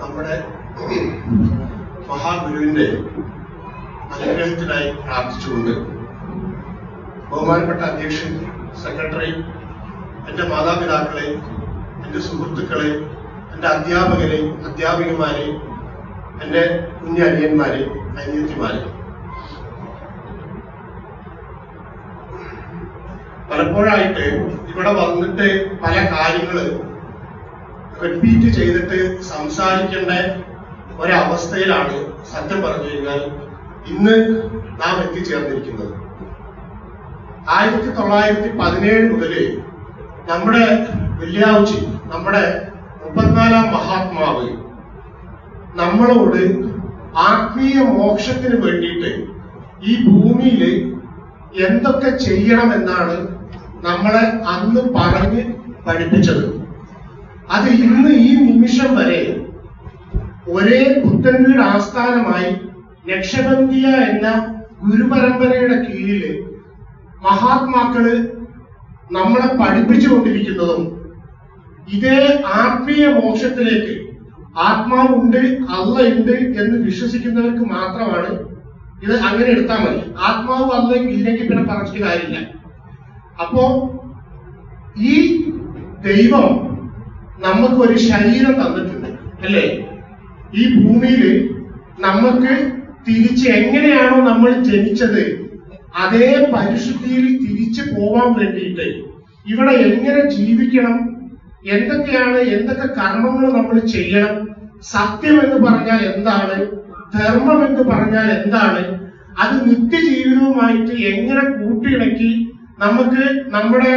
നമ്മുടെ മഹാഗുരുവിന്റെ അനുഗ്രഹത്തിനായി പ്രാർത്ഥിച്ചുകൊണ്ട് ബഹുമാനപ്പെട്ട അധ്യക്ഷൻ, സെക്രട്ടറി, എന്റെ മാതാപിതാക്കളെ, എന്റെ സുഹൃത്തുക്കളെ, എന്റെ അധ്യാപകരെ, അധ്യാപികമാരെ, എന്റെ കുഞ്ഞനിയന്മാരെ, അനിയത്തിമാരെ, പലപ്പോഴായിട്ട് ഇവിടെ വന്നിട്ട് പല കാര്യങ്ങള് റിപ്പീറ്റ് ചെയ്തിട്ട് സംസാരിക്കേണ്ട ഒരവസ്ഥയിലാണ് സത്യം പറഞ്ഞു കഴിഞ്ഞാൽ ഇന്ന് നാം എത്തിച്ചേർന്നിരിക്കുന്നത്. 1917 മുതല് നമ്മുടെ വെള്ളിയാഴ്ച, നമ്മുടെ 34-ാം മഹാത്മാവ് നമ്മളോട് ആത്മീയ മോക്ഷത്തിന് വേണ്ടിയിട്ട് ഈ ഭൂമിയിൽ എന്തൊക്കെ ചെയ്യണമെന്നാണ് നമ്മളെ അന്ന് പറഞ്ഞ് പഠിപ്പിച്ചത്. അത് ഇന്ന് ഈ നിമിഷം വരെ ഒരേ പുത്തൻവീട് ആസ്ഥാനമായി നക്ഷബന്ധിയ എന്ന ഗുരുപരമ്പരയുടെ കീഴില് മഹാത്മാക്കള് നമ്മളെ പഠിപ്പിച്ചുകൊണ്ടിരിക്കുന്നതും ഇതേ ആത്മീയ മോക്ഷത്തിലേക്ക് ആത്മാവുണ്ട്, അള്ള ഉണ്ട് എന്ന് വിശ്വസിക്കുന്നവർക്ക് മാത്രമാണ് ഇത് അങ്ങനെ എടുത്താൽ മതി. ആത്മാവ് അള്ള ഇല്ലെങ്കിൽ പിന്നെ പറഞ്ഞിട്ട് കാര്യമില്ല. അപ്പോ ഈ ദൈവം നമുക്ക് ഒരു ശരീരം തന്നിട്ടുണ്ട് അല്ലേ? ഈ ഭൂമിയിൽ നമുക്ക് തിരിച്ച് എങ്ങനെയാണോ നമ്മൾ ജനിച്ചത് അതേ പരിശുദ്ധിയിൽ തിരിച്ചു പോവാൻ വേണ്ടിയിട്ട് ഇവിടെ എങ്ങനെ ജീവിക്കണം, എന്തൊക്കെ കർമ്മങ്ങൾ നമ്മൾ ചെയ്യണം, സത്യം എന്ന് പറഞ്ഞാൽ എന്താണ്, ധർമ്മം എന്ന് പറഞ്ഞാൽ എന്താണ്, അത് നിത്യജീവിതവുമായിട്ട് എങ്ങനെ കൂട്ടിയിണക്കി നമുക്ക് നമ്മുടെ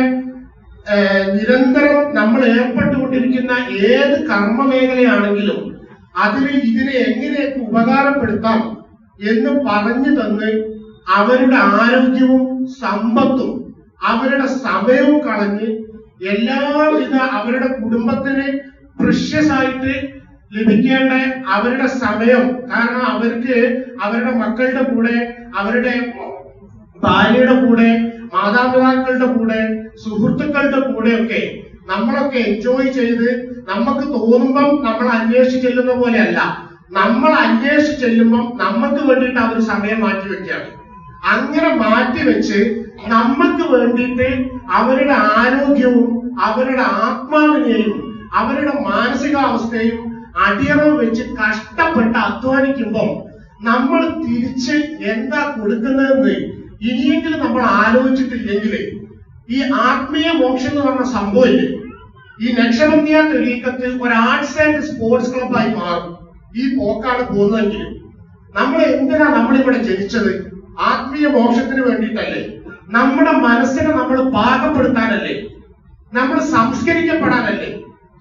നിരന്തരം നമ്മൾ ഏർപ്പെട്ടുകൊണ്ടിരിക്കുന്ന ഏത് കർമ്മ മേഖലയാണെങ്കിലും അതിൽ ഇതിനെ എങ്ങനെയൊക്കെ ഉപകാരപ്പെടുത്താം എന്ന് പറഞ്ഞു തന്ന് അവരുടെ ആരോഗ്യവും സമ്പത്തും അവരുടെ സമയവും കളഞ്ഞ് എല്ലാവിധ അവരുടെ കുടുംബത്തിന് പ്രഷ്യസ് ആയിട്ട് ലഭിക്കേണ്ട അവരുടെ സമയം, കാരണം അവർക്ക് അവരുടെ മക്കളുടെ കൂടെ, അവരുടെ ഭാര്യയുടെ കൂടെ, മാതാപിതാക്കളുടെ കൂടെ, സുഹൃത്തുക്കളുടെ കൂടെയൊക്കെ നമ്മളൊക്കെ എൻജോയ് ചെയ്ത് നമുക്ക് തോന്നുമ്പം നമ്മൾ അന്വേഷിച്ച് ചെല്ലുന്ന പോലെയല്ല, നമ്മൾ അന്വേഷിച്ച് ചെല്ലുമ്പം നമുക്ക് വേണ്ടിയിട്ട് അവർ സമയം മാറ്റിവെക്കുകയാണ്. അങ്ങനെ മാറ്റിവെച്ച് നമുക്ക് വേണ്ടിയിട്ട് അവരുടെ ആരോഗ്യവും അവരുടെ ആത്മാവിനെയും അവരുടെ മാനസികാവസ്ഥയും അടിയറവ് വെച്ച് കഷ്ടപ്പെട്ട് അധ്വാനിക്കുമ്പം നമ്മൾ തിരിച്ച് എന്താ കൊടുക്കുന്നതെന്ന് ഇനിയെങ്കിലും നമ്മൾ ആലോചിച്ചിട്ടില്ലെങ്കിൽ ഈ ആത്മീയ മോക്ഷം എന്ന് പറഞ്ഞ സംഭവമില്ലേ, ഈ നക്ഷബന്ധിയ ത്വരീക്കത്ത് ഒരു ആർട്സ് ആൻഡ് സ്പോർട്സ് ക്ലബായി മാറും. ഈ പോക്കാണ് പോകുന്നതെങ്കിൽ നമ്മൾ എന്തിനാ നമ്മളിവിടെ ജനിച്ചത്? ആത്മീയ മോക്ഷത്തിന് വേണ്ടിയിട്ടല്ലേ? നമ്മുടെ മനസ്സിനെ നമ്മൾ പാകപ്പെടുത്താനല്ലേ? നമ്മൾ സംസ്കരിക്കപ്പെടാനല്ലേ?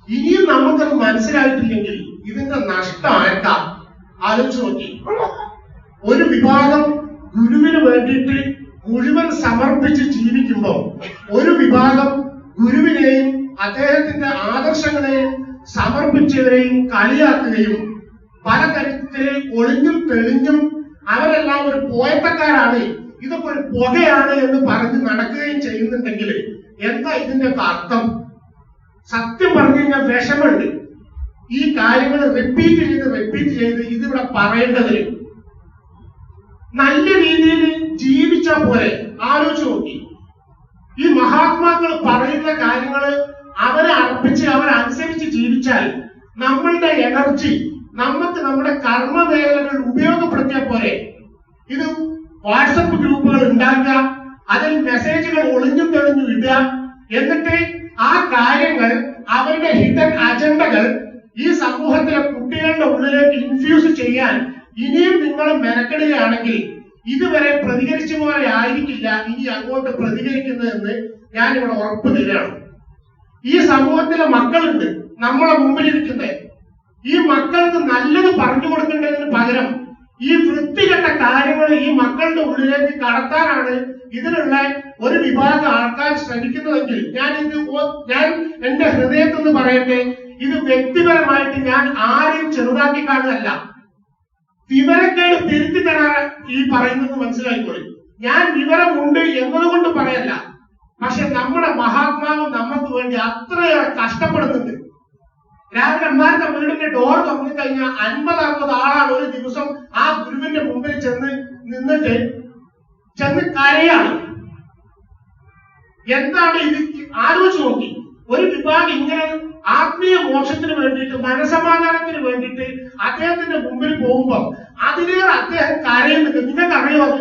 ഇനിയും നമുക്കത് മനസ്സിലായിട്ടില്ലെങ്കിൽ ഇതിന്റെ നഷ്ടം ആർക്കാ? ആലോചിച്ച് നോക്കി. ഒരു വിഭാഗം ഗുരുവിന് വേണ്ടിയിട്ട് മുഴുവൻ സമർപ്പിച്ച് ജീവിക്കുമ്പോൾ ഒരു വിഭാഗം ഗുരുവിനെയും അദ്ദേഹത്തിന്റെ ആദർശങ്ങളെയും സമർപ്പിച്ചവരെയും കളിയാക്കുകയും പല തരത്തില് ഒളിഞ്ഞും തെളിഞ്ഞും അവരെല്ലാം ഒരു പോയത്തക്കാരാണ്, ഇതൊക്കെ ഒരു പുകയാണ് എന്ന് പറഞ്ഞ് നടക്കുകയും ചെയ്യുന്നുണ്ടെങ്കിൽ എന്താ ഇതിന്റെ അർത്ഥം? സത്യം പറഞ്ഞു കഴിഞ്ഞാൽ വിഷമുണ്ട്. ഈ കാര്യങ്ങൾ റിപ്പീറ്റ് ചെയ്ത് ഇതിവിടെ പറയേണ്ടതിന് നല്ല രീതിയിൽ ജീവിച്ചാൽ പോലെ ആലോചിച്ച് നോക്കി. ഈ മഹാത്മാക്കൾ പറയുന്ന കാര്യങ്ങള് അവരെ അർപ്പിച്ച് അവരനുസരിച്ച് ജീവിച്ചാൽ നമ്മളുടെ എനർജി നമുക്ക് നമ്മുടെ കർമ്മ മേഖലകൾ ഉപയോഗപ്പെടുത്തിയ പോലെ. ഇത് വാട്സപ്പ് ഗ്രൂപ്പുകൾ ഉണ്ടാക്കുക, അതിൽ മെസ്സേജുകൾ ഒളിഞ്ഞും തെളിഞ്ഞും ഇടുക, എന്നിട്ട് ആ കാര്യങ്ങൾ അവരുടെ ഹിഡൻ അജണ്ടകൾ ഈ സമൂഹത്തിലെ കുട്ടികളുടെ ഉള്ളിലേക്ക് ഇൻഫ്യൂസ് ചെയ്യാൻ ഇനിയും നിങ്ങൾ മെനക്കെടുകയാണെങ്കിൽ ഇതുവരെ പ്രതികരിച്ച പോലെ ആയിരിക്കില്ല ഇനി അങ്ങോട്ട് പ്രതികരിക്കുന്നതെന്ന് ഞാനിവിടെ ഉറപ്പ് തരികയാണ്. ഈ സമൂഹത്തിലെ മക്കളുണ്ട് നമ്മളെ മുമ്പിലിരിക്കുന്നത്. ഈ മക്കൾക്ക് നല്ലത് പറഞ്ഞു കൊടുക്കേണ്ടതിന് പകരം ഈ വൃത്തികെട്ട കാര്യങ്ങൾ ഈ മക്കളുടെ ഉള്ളിലേക്ക് കടത്താനാണ് ഇതിനുള്ള ഒരു വിഭാഗം ആൾക്കാർ ശ്രമിക്കുന്നതെങ്കിൽ ഞാൻ എന്റെ ഹൃദയത്തിൽ നിന്ന് പറയട്ടെ, ഇത് വ്യക്തിപരമായിട്ട് ഞാൻ ആരെയും ചെറുതാക്കി കാണുകയല്ല. വിവരക്കേട് തിരുത്തി തരാൻ ഈ പറയുന്നത് മനസ്സിലായിക്കോളി. ഞാൻ വിവരമുണ്ട് എന്നതുകൊണ്ട് പറയല്ല, പക്ഷെ നമ്മുടെ മഹാത്മാവ് നമുക്ക് വേണ്ടി അത്രയേറെ കഷ്ടപ്പെടുന്നുണ്ട്. രാവിലെ അമ്മാരുടെ വീടിന്റെ ഡോർ തുറന്നു കഴിഞ്ഞാൽ 50-60 ആളാണ് ഒരു ദിവസം ആ ഗുരുവിന്റെ മുമ്പിൽ ചെന്ന് കരയാണ്. എന്താണ് ഇത്? ആലോചിച്ച് നോക്കി. ഒരു വിഭാഗം ഇങ്ങനെ ആത്മീയ മോക്ഷത്തിന് വേണ്ടിയിട്ട്, മനസമാധാനത്തിന് വേണ്ടിയിട്ട് അദ്ദേഹത്തിന്റെ മുമ്പിൽ പോകുമ്പോൾ അതിലേറെ അദ്ദേഹം കരയുന്നുണ്ട്. നിങ്ങൾക്ക് അറിയോ അത്?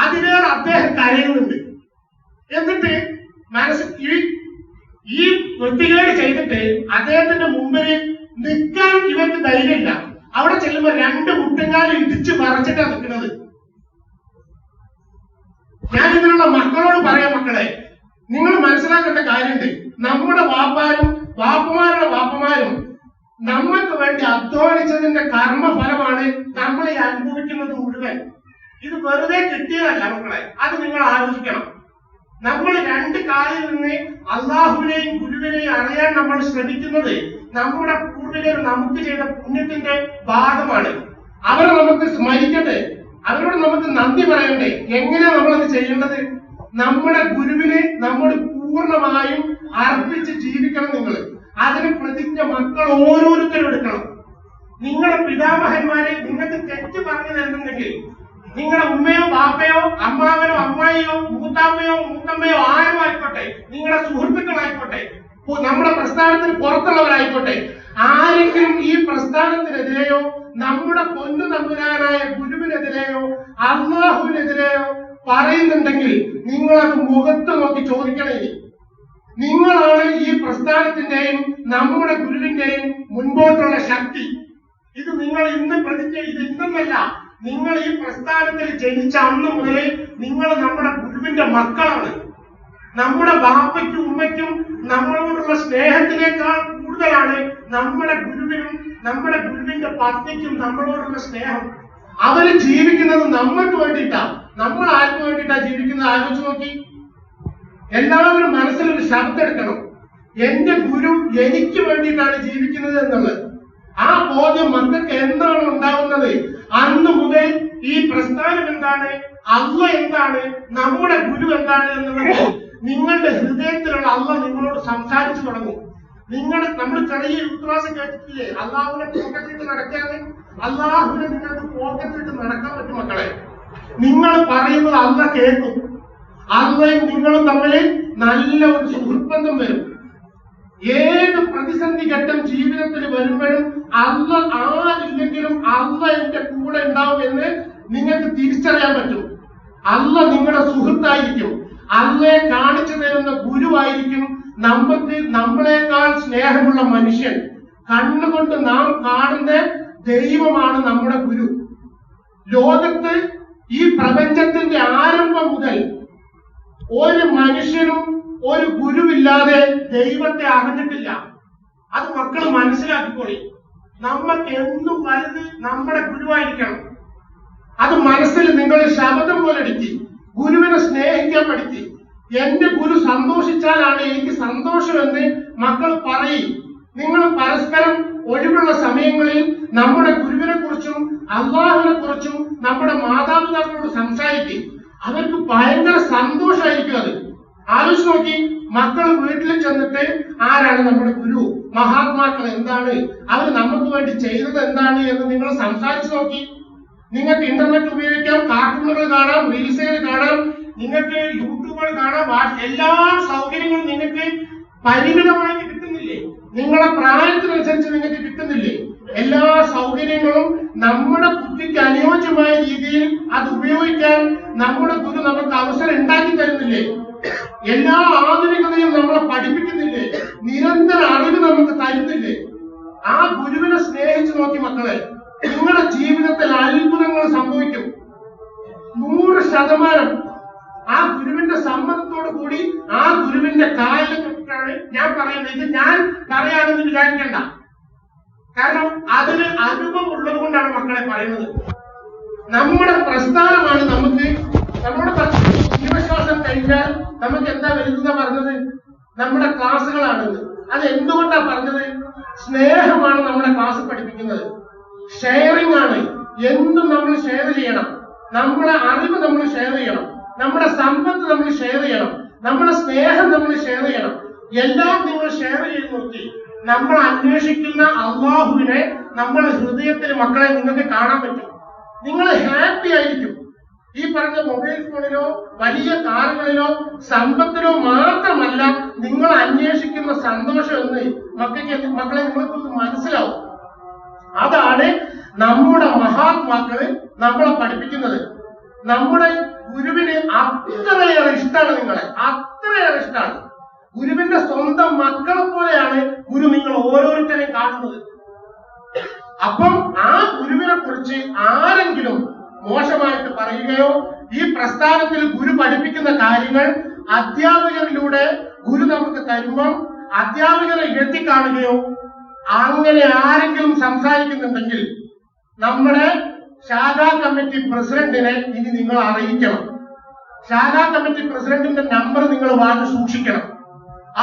അതിലേറെ അദ്ദേഹം കരയുന്നുണ്ട്. എന്നിട്ട് ഈ വൃത്തികേട് ചെയ്തിട്ട് അദ്ദേഹത്തിന്റെ മുമ്പിൽ നിൽക്കാൻ ഇവർക്ക് ധൈര്യമില്ല. അവിടെ ചെല്ലുമ്പോ 2 മുട്ടുകാലും ഇടിച്ച് മറച്ചിട്ടാണ് നിൽക്കുന്നത്. ഞാൻ ഇതിനുള്ള മക്കളോട് പറയാം, മക്കളെ നിങ്ങൾ മനസ്സിലാക്കേണ്ട കാര്യമുണ്ട്. നമ്മുടെ വാപ്പമാരുടെ വാപ്പമാരും നമ്മൾക്ക് വേണ്ടി അധ്വാനിച്ചതിന്റെ കർമ്മഫലമാണ് നമ്മൾ ഈ അനുഭവിക്കുന്നത് മുഴുവൻ. ഇത് വെറുതെ കിട്ടിയതല്ല മക്കളെ, അത് നിങ്ങൾ ആലോചിക്കണം. നമ്മൾ 2 കാലിൽ നിന്ന് അള്ളാഹുവിനെയും ഗുരുവിനെയും അറിയാൻ നമ്മൾ ശ്രമിക്കുന്നത് നമ്മുടെ പൂർവികർ നമുക്ക് ചെയ്ത പുണ്യത്തിന്റെ ഭാഗമാണ്. അവരെ നമുക്ക് സ്മരിക്കട്ടെ, അവരോട് നമുക്ക് നന്ദി പറയണ്ടേ. എങ്ങനെയാ നമ്മളത് ചെയ്യേണ്ടത്? നമ്മുടെ ഗുരുവിനെ നമ്മൾ പൂർണ്ണമായും അർപ്പിച്ച് ജീവിക്കണം. നിങ്ങൾ അതിന് പ്രതിജ്ഞ മക്കൾ ഓരോരുത്തരും എടുക്കണം. നിങ്ങളുടെ പിതാമഹന്മാരെ നിങ്ങൾക്ക് തെറ്റ് പറഞ്ഞു തരുന്നുണ്ടെങ്കിൽ നിങ്ങളുടെ ഉമ്മയോ ബാപ്പയോ അമ്മാവനോ അമ്മായിയോ മൂത്താമ്മയോ മൂത്തമ്മയോ ആരും ആയിക്കോട്ടെ, നിങ്ങളുടെ സുഹൃത്തുക്കളായിക്കോട്ടെ, നമ്മുടെ പ്രസ്ഥാനത്തിന് പുറത്തുള്ളവരായിക്കോട്ടെ, ആരെങ്കിലും ഈ പ്രസ്ഥാനത്തിനെതിരെയോ നമ്മുടെ പൊന്നു തമ്പുരാനായ ഗുരുവിനെതിരെയോ അള്ളാഹുവിനെതിരെയോ പറയുന്നുണ്ടെങ്കിൽ നിങ്ങളത് മുഖത്ത് നോക്കി ചോദിക്കണേ. നിങ്ങളാണ് ഈ പ്രസ്ഥാനത്തിന്റെയും നമ്മുടെ ഗുരുവിന്റെയും മുൻപോട്ടുള്ള ശക്തി. ഇത് നിങ്ങൾ ഇന്ന് പ്രതിജ്ഞ, ഇത് ഇന്നല്ല, നിങ്ങൾ ഈ പ്രസ്ഥാനത്തിൽ ജനിച്ച അന്ന് മുതൽ നിങ്ങൾ നമ്മുടെ ഗുരുവിന്റെ മക്കളാണ്. നമ്മുടെ ബാപ്പയ്ക്കും ഉമ്മയ്ക്കും നമ്മളോടുള്ള സ്നേഹത്തിനേക്കാൾ കൂടുതലാണ് നമ്മുടെ ഗുരുവിനും നമ്മുടെ ഗുരുവിന്റെ പത്നിക്കും നമ്മളോടുള്ള സ്നേഹം. അവര് ജീവിക്കുന്നത് നമ്മൾക്ക് വേണ്ടിയിട്ടാ. നമ്മൾ ആർക്ക് വേണ്ടിയിട്ടാ ജീവിക്കുന്നത്? ആലോചിച്ച് നോക്കി. എല്ലാവരും മനസ്സിലൊരു ശബ്ദം എടുക്കണം. എന്റെ ഗുരു എനിക്ക് വേണ്ടിയിട്ടാണ് ജീവിക്കുന്നത് എന്നുള്ളത്. ആ ബോധ്യം മക്കൾക്ക് എന്താണ് ഉണ്ടാവുന്നത്? അന്ന് മുതൽ ഈ പ്രസ്ഥാനം എന്താണ്, അള്ള എന്താണ്, നമ്മുടെ ഗുരു എന്താണ് എന്നുള്ളത് നിങ്ങളുടെ ഹൃദയത്തിലുള്ള അള്ള നിങ്ങളോട് സംസാരിച്ചു തുടങ്ങും. നമ്മൾ ചെറിയ വിശ്വാസം കേട്ടിട്ടില്ലേ? അള്ളാഹുവിനെ പോക്കറ്റിട്ട് നടക്കാതെ. അള്ളാഹുവിനെ നിങ്ങൾക്ക് പോക്കറ്റിട്ട് നടക്കാൻ പറ്റും മക്കളെ. നിങ്ങൾ പറയുന്നത് അള്ള കേൾക്കും. അള്ളയും നിങ്ങളും തമ്മിൽ നല്ല ഒരു സുഹൃത്ബന്ധം വരും. ഏത് പ്രതിസന്ധി ഘട്ടം ജീവിതത്തിൽ വരുമ്പോഴും അള്ള ആരില്ലെങ്കിലും അള്ള എന്റെ കൂടെ ഉണ്ടാവും എന്ന് നിങ്ങൾക്ക് തിരിച്ചറിയാൻ പറ്റും. അള്ള നിങ്ങളുടെ സുഹൃത്തായിരിക്കും. അള്ളയെ കാണിച്ചു തരുന്ന ഗുരുവായിരിക്കും. നമ്മളെക്കാൾ സ്നേഹമുള്ള മനുഷ്യൻ, കണ്ണുകൊണ്ട് നാം കാണുന്ന ദൈവമാണ് നമ്മുടെ ഗുരു. ലോകത്ത് ഈ പ്രപഞ്ചത്തിന്റെ ആരംഭം മുതൽ ഒരു മനുഷ്യനും ഒരു ഗുരുവില്ലാതെ ദൈവത്തെ അറിഞ്ഞിട്ടില്ല. അത് മക്കൾ മനസ്സിലാക്കിക്കോളി. നമ്മൾക്ക് എന്നും വലുത് നമ്മുടെ ഗുരുവായിരിക്കണം. അത് മനസ്സിൽ നിങ്ങൾ ശബ്ദം പോലെ എടുത്തി ഗുരുവിനെ സ്നേഹിക്കാൻ പഠിത്തി. എന്റെ ഗുരു സന്തോഷിച്ചാലാണ് എനിക്ക് സന്തോഷമെന്ന് മക്കൾ പറയും. നിങ്ങൾ പരസ്പരം ഒഴിവുള്ള സമയങ്ങളിൽ നമ്മുടെ ഗുരുവിനെ കുറിച്ചും അള്ളാഹുവിനെ കുറിച്ചും നമ്മുടെ മാതാപിതാക്കളോട് സംസാരിക്കും. അവർക്ക് ഭയങ്കര സന്തോഷമായിരിക്കും. അത് ആലോചിച്ച് നോക്കി. മക്കൾ വീട്ടിൽ ചെന്നിട്ട് ആരാണ് നമ്മുടെ ഗുരു, മഹാത്മാക്കൾ എന്താണ്, അവർ നമുക്ക് വേണ്ടി ചെയ്തത് എന്താണ് എന്ന് നിങ്ങൾ സംസാരിച്ചു നോക്കി. നിങ്ങൾക്ക് ഇന്റർനെറ്റ് ഉപയോഗിക്കാം, കാർട്ടൂണുകൾ കാണാം, റീൽസുകൾ കാണാം, നിങ്ങൾക്ക് യൂട്യൂബുകൾ കാണാം. എല്ലാ സൗകര്യങ്ങളും നിങ്ങൾക്ക് പരിമിതമായിട്ട് കിട്ടുന്നില്ലേ? നിങ്ങളെ പ്രായത്തിനനുസരിച്ച് നിങ്ങൾക്ക് കിട്ടുന്നില്ലേ? എല്ലാ സൗകര്യങ്ങളും നമ്മുടെ ബുദ്ധിക്ക് അനുയോജ്യമായ രീതിയിൽ അത് ഉപയോഗിക്കാൻ നമ്മുടെ ഗുരു നമുക്ക് അവസരം ഉണ്ടാക്കി തരുന്നില്ലേ? എല്ലാ ആധുനികതയും നമ്മളെ പഠിപ്പിക്കുന്നില്ലേ? നിരന്തര അറിവ് നമുക്ക് തരുന്നില്ലേ? ആ ഗുരുവിനെ സ്നേഹിച്ചു നോക്കി മക്കളെ, നിങ്ങളുടെ ജീവിതത്തിൽ അത്ഭുതങ്ങൾ സംഭവിക്കും. 100% ആ ഗുരുവിന്റെ സമ്മതത്തോടു കൂടി ആ ഗുരുവിന്റെ കാലിൽ തൊട്ടാണ് ഞാൻ പറയുന്നത്. ഇത് ഞാൻ പറയാണെന്ന് വിചാരിക്കണ്ട. കാരണം അതിന് അനുഭവം ഉള്ളത് കൊണ്ടാണ് മക്കളെ പറയുന്നത്. നമ്മുടെ പ്രസ്ഥാനമാണ് നമ്മുടെ ജീവശ്വാസം കഴിഞ്ഞാൽ നമുക്ക് എന്താ വലുതാ പറഞ്ഞത്? നമ്മുടെ ക്ലാസ്സുകളാണെന്ന്. അത് എന്തുകൊണ്ടാ പറഞ്ഞത്? സ്നേഹമാണ് നമ്മുടെ ക്ലാസ് പഠിപ്പിക്കുന്നത്. ഷെയറിംഗ് ആണ്. എന്തും നമ്മൾ ഷെയർ ചെയ്യണം. നമ്മുടെ അറിവ് നമ്മൾ ഷെയർ ചെയ്യണം. നമ്മുടെ സമ്പത്ത് നമ്മൾ ഷെയർ ചെയ്യണം. നമ്മുടെ സ്നേഹം നമ്മൾ ഷെയർ ചെയ്യണം. എല്ലാം നിങ്ങൾ ഷെയർ ചെയ്ത് നോക്കി. നമ്മൾ അന്വേഷിക്കുന്ന അള്ളാഹുവിനെ നമ്മുടെ ഹൃദയത്തിൽ മക്കളെ നിങ്ങൾക്ക് കാണാൻ പറ്റും. നിങ്ങൾ ഹാപ്പി ആയിരിക്കും. ഈ പറഞ്ഞ മൊബൈൽ ഫോണിലോ വലിയ കാറുകളിലോ സമ്പത്തിലോ മാത്രമല്ല നിങ്ങൾ അന്വേഷിക്കുന്ന സന്തോഷം എന്ന് മക്കളെ നിങ്ങൾക്കൊന്ന് മനസ്സിലാവും. അതാണ് നമ്മുടെ മഹാത്മാക്കള് നമ്മളെ പഠിപ്പിക്കുന്നത്. നമ്മുടെ ഗുരുവിന് അത്രയേറെ ഇഷ്ടമാണ് നിങ്ങളെ, അത്രയേറെ ഇഷ്ടമാണ്. ഗുരുവിന്റെ സ്വന്തം മക്കളെ പോലെയാണ് ഗുരു നിങ്ങൾ ഓരോരുത്തരെയും കാണുന്നത്. അപ്പം ആ ഗുരുവിനെ കുറിച്ച് ആരെങ്കിലും മോശമായിട്ട് പറയുകയോ ഈ പ്രസ്ഥാനത്തിൽ ഗുരു പഠിപ്പിക്കുന്ന കാര്യങ്ങൾ അധ്യാപകരിലൂടെ ഗുരു നമുക്ക് തരുമ്പം അധ്യാപകരെ എത്തിക്കാണുകയോ അങ്ങനെ ആരെങ്കിലും സംസാരിക്കുന്നുണ്ടെങ്കിൽ നമ്മുടെ ശാഖാ കമ്മിറ്റി പ്രസിഡന്റിനെ ഇനി നിങ്ങൾ അറിയിക്കണം. ശാഖാ കമ്മിറ്റി പ്രസിഡന്റിന്റെ നമ്പർ നിങ്ങൾ വാങ്ങി സൂക്ഷിക്കണം.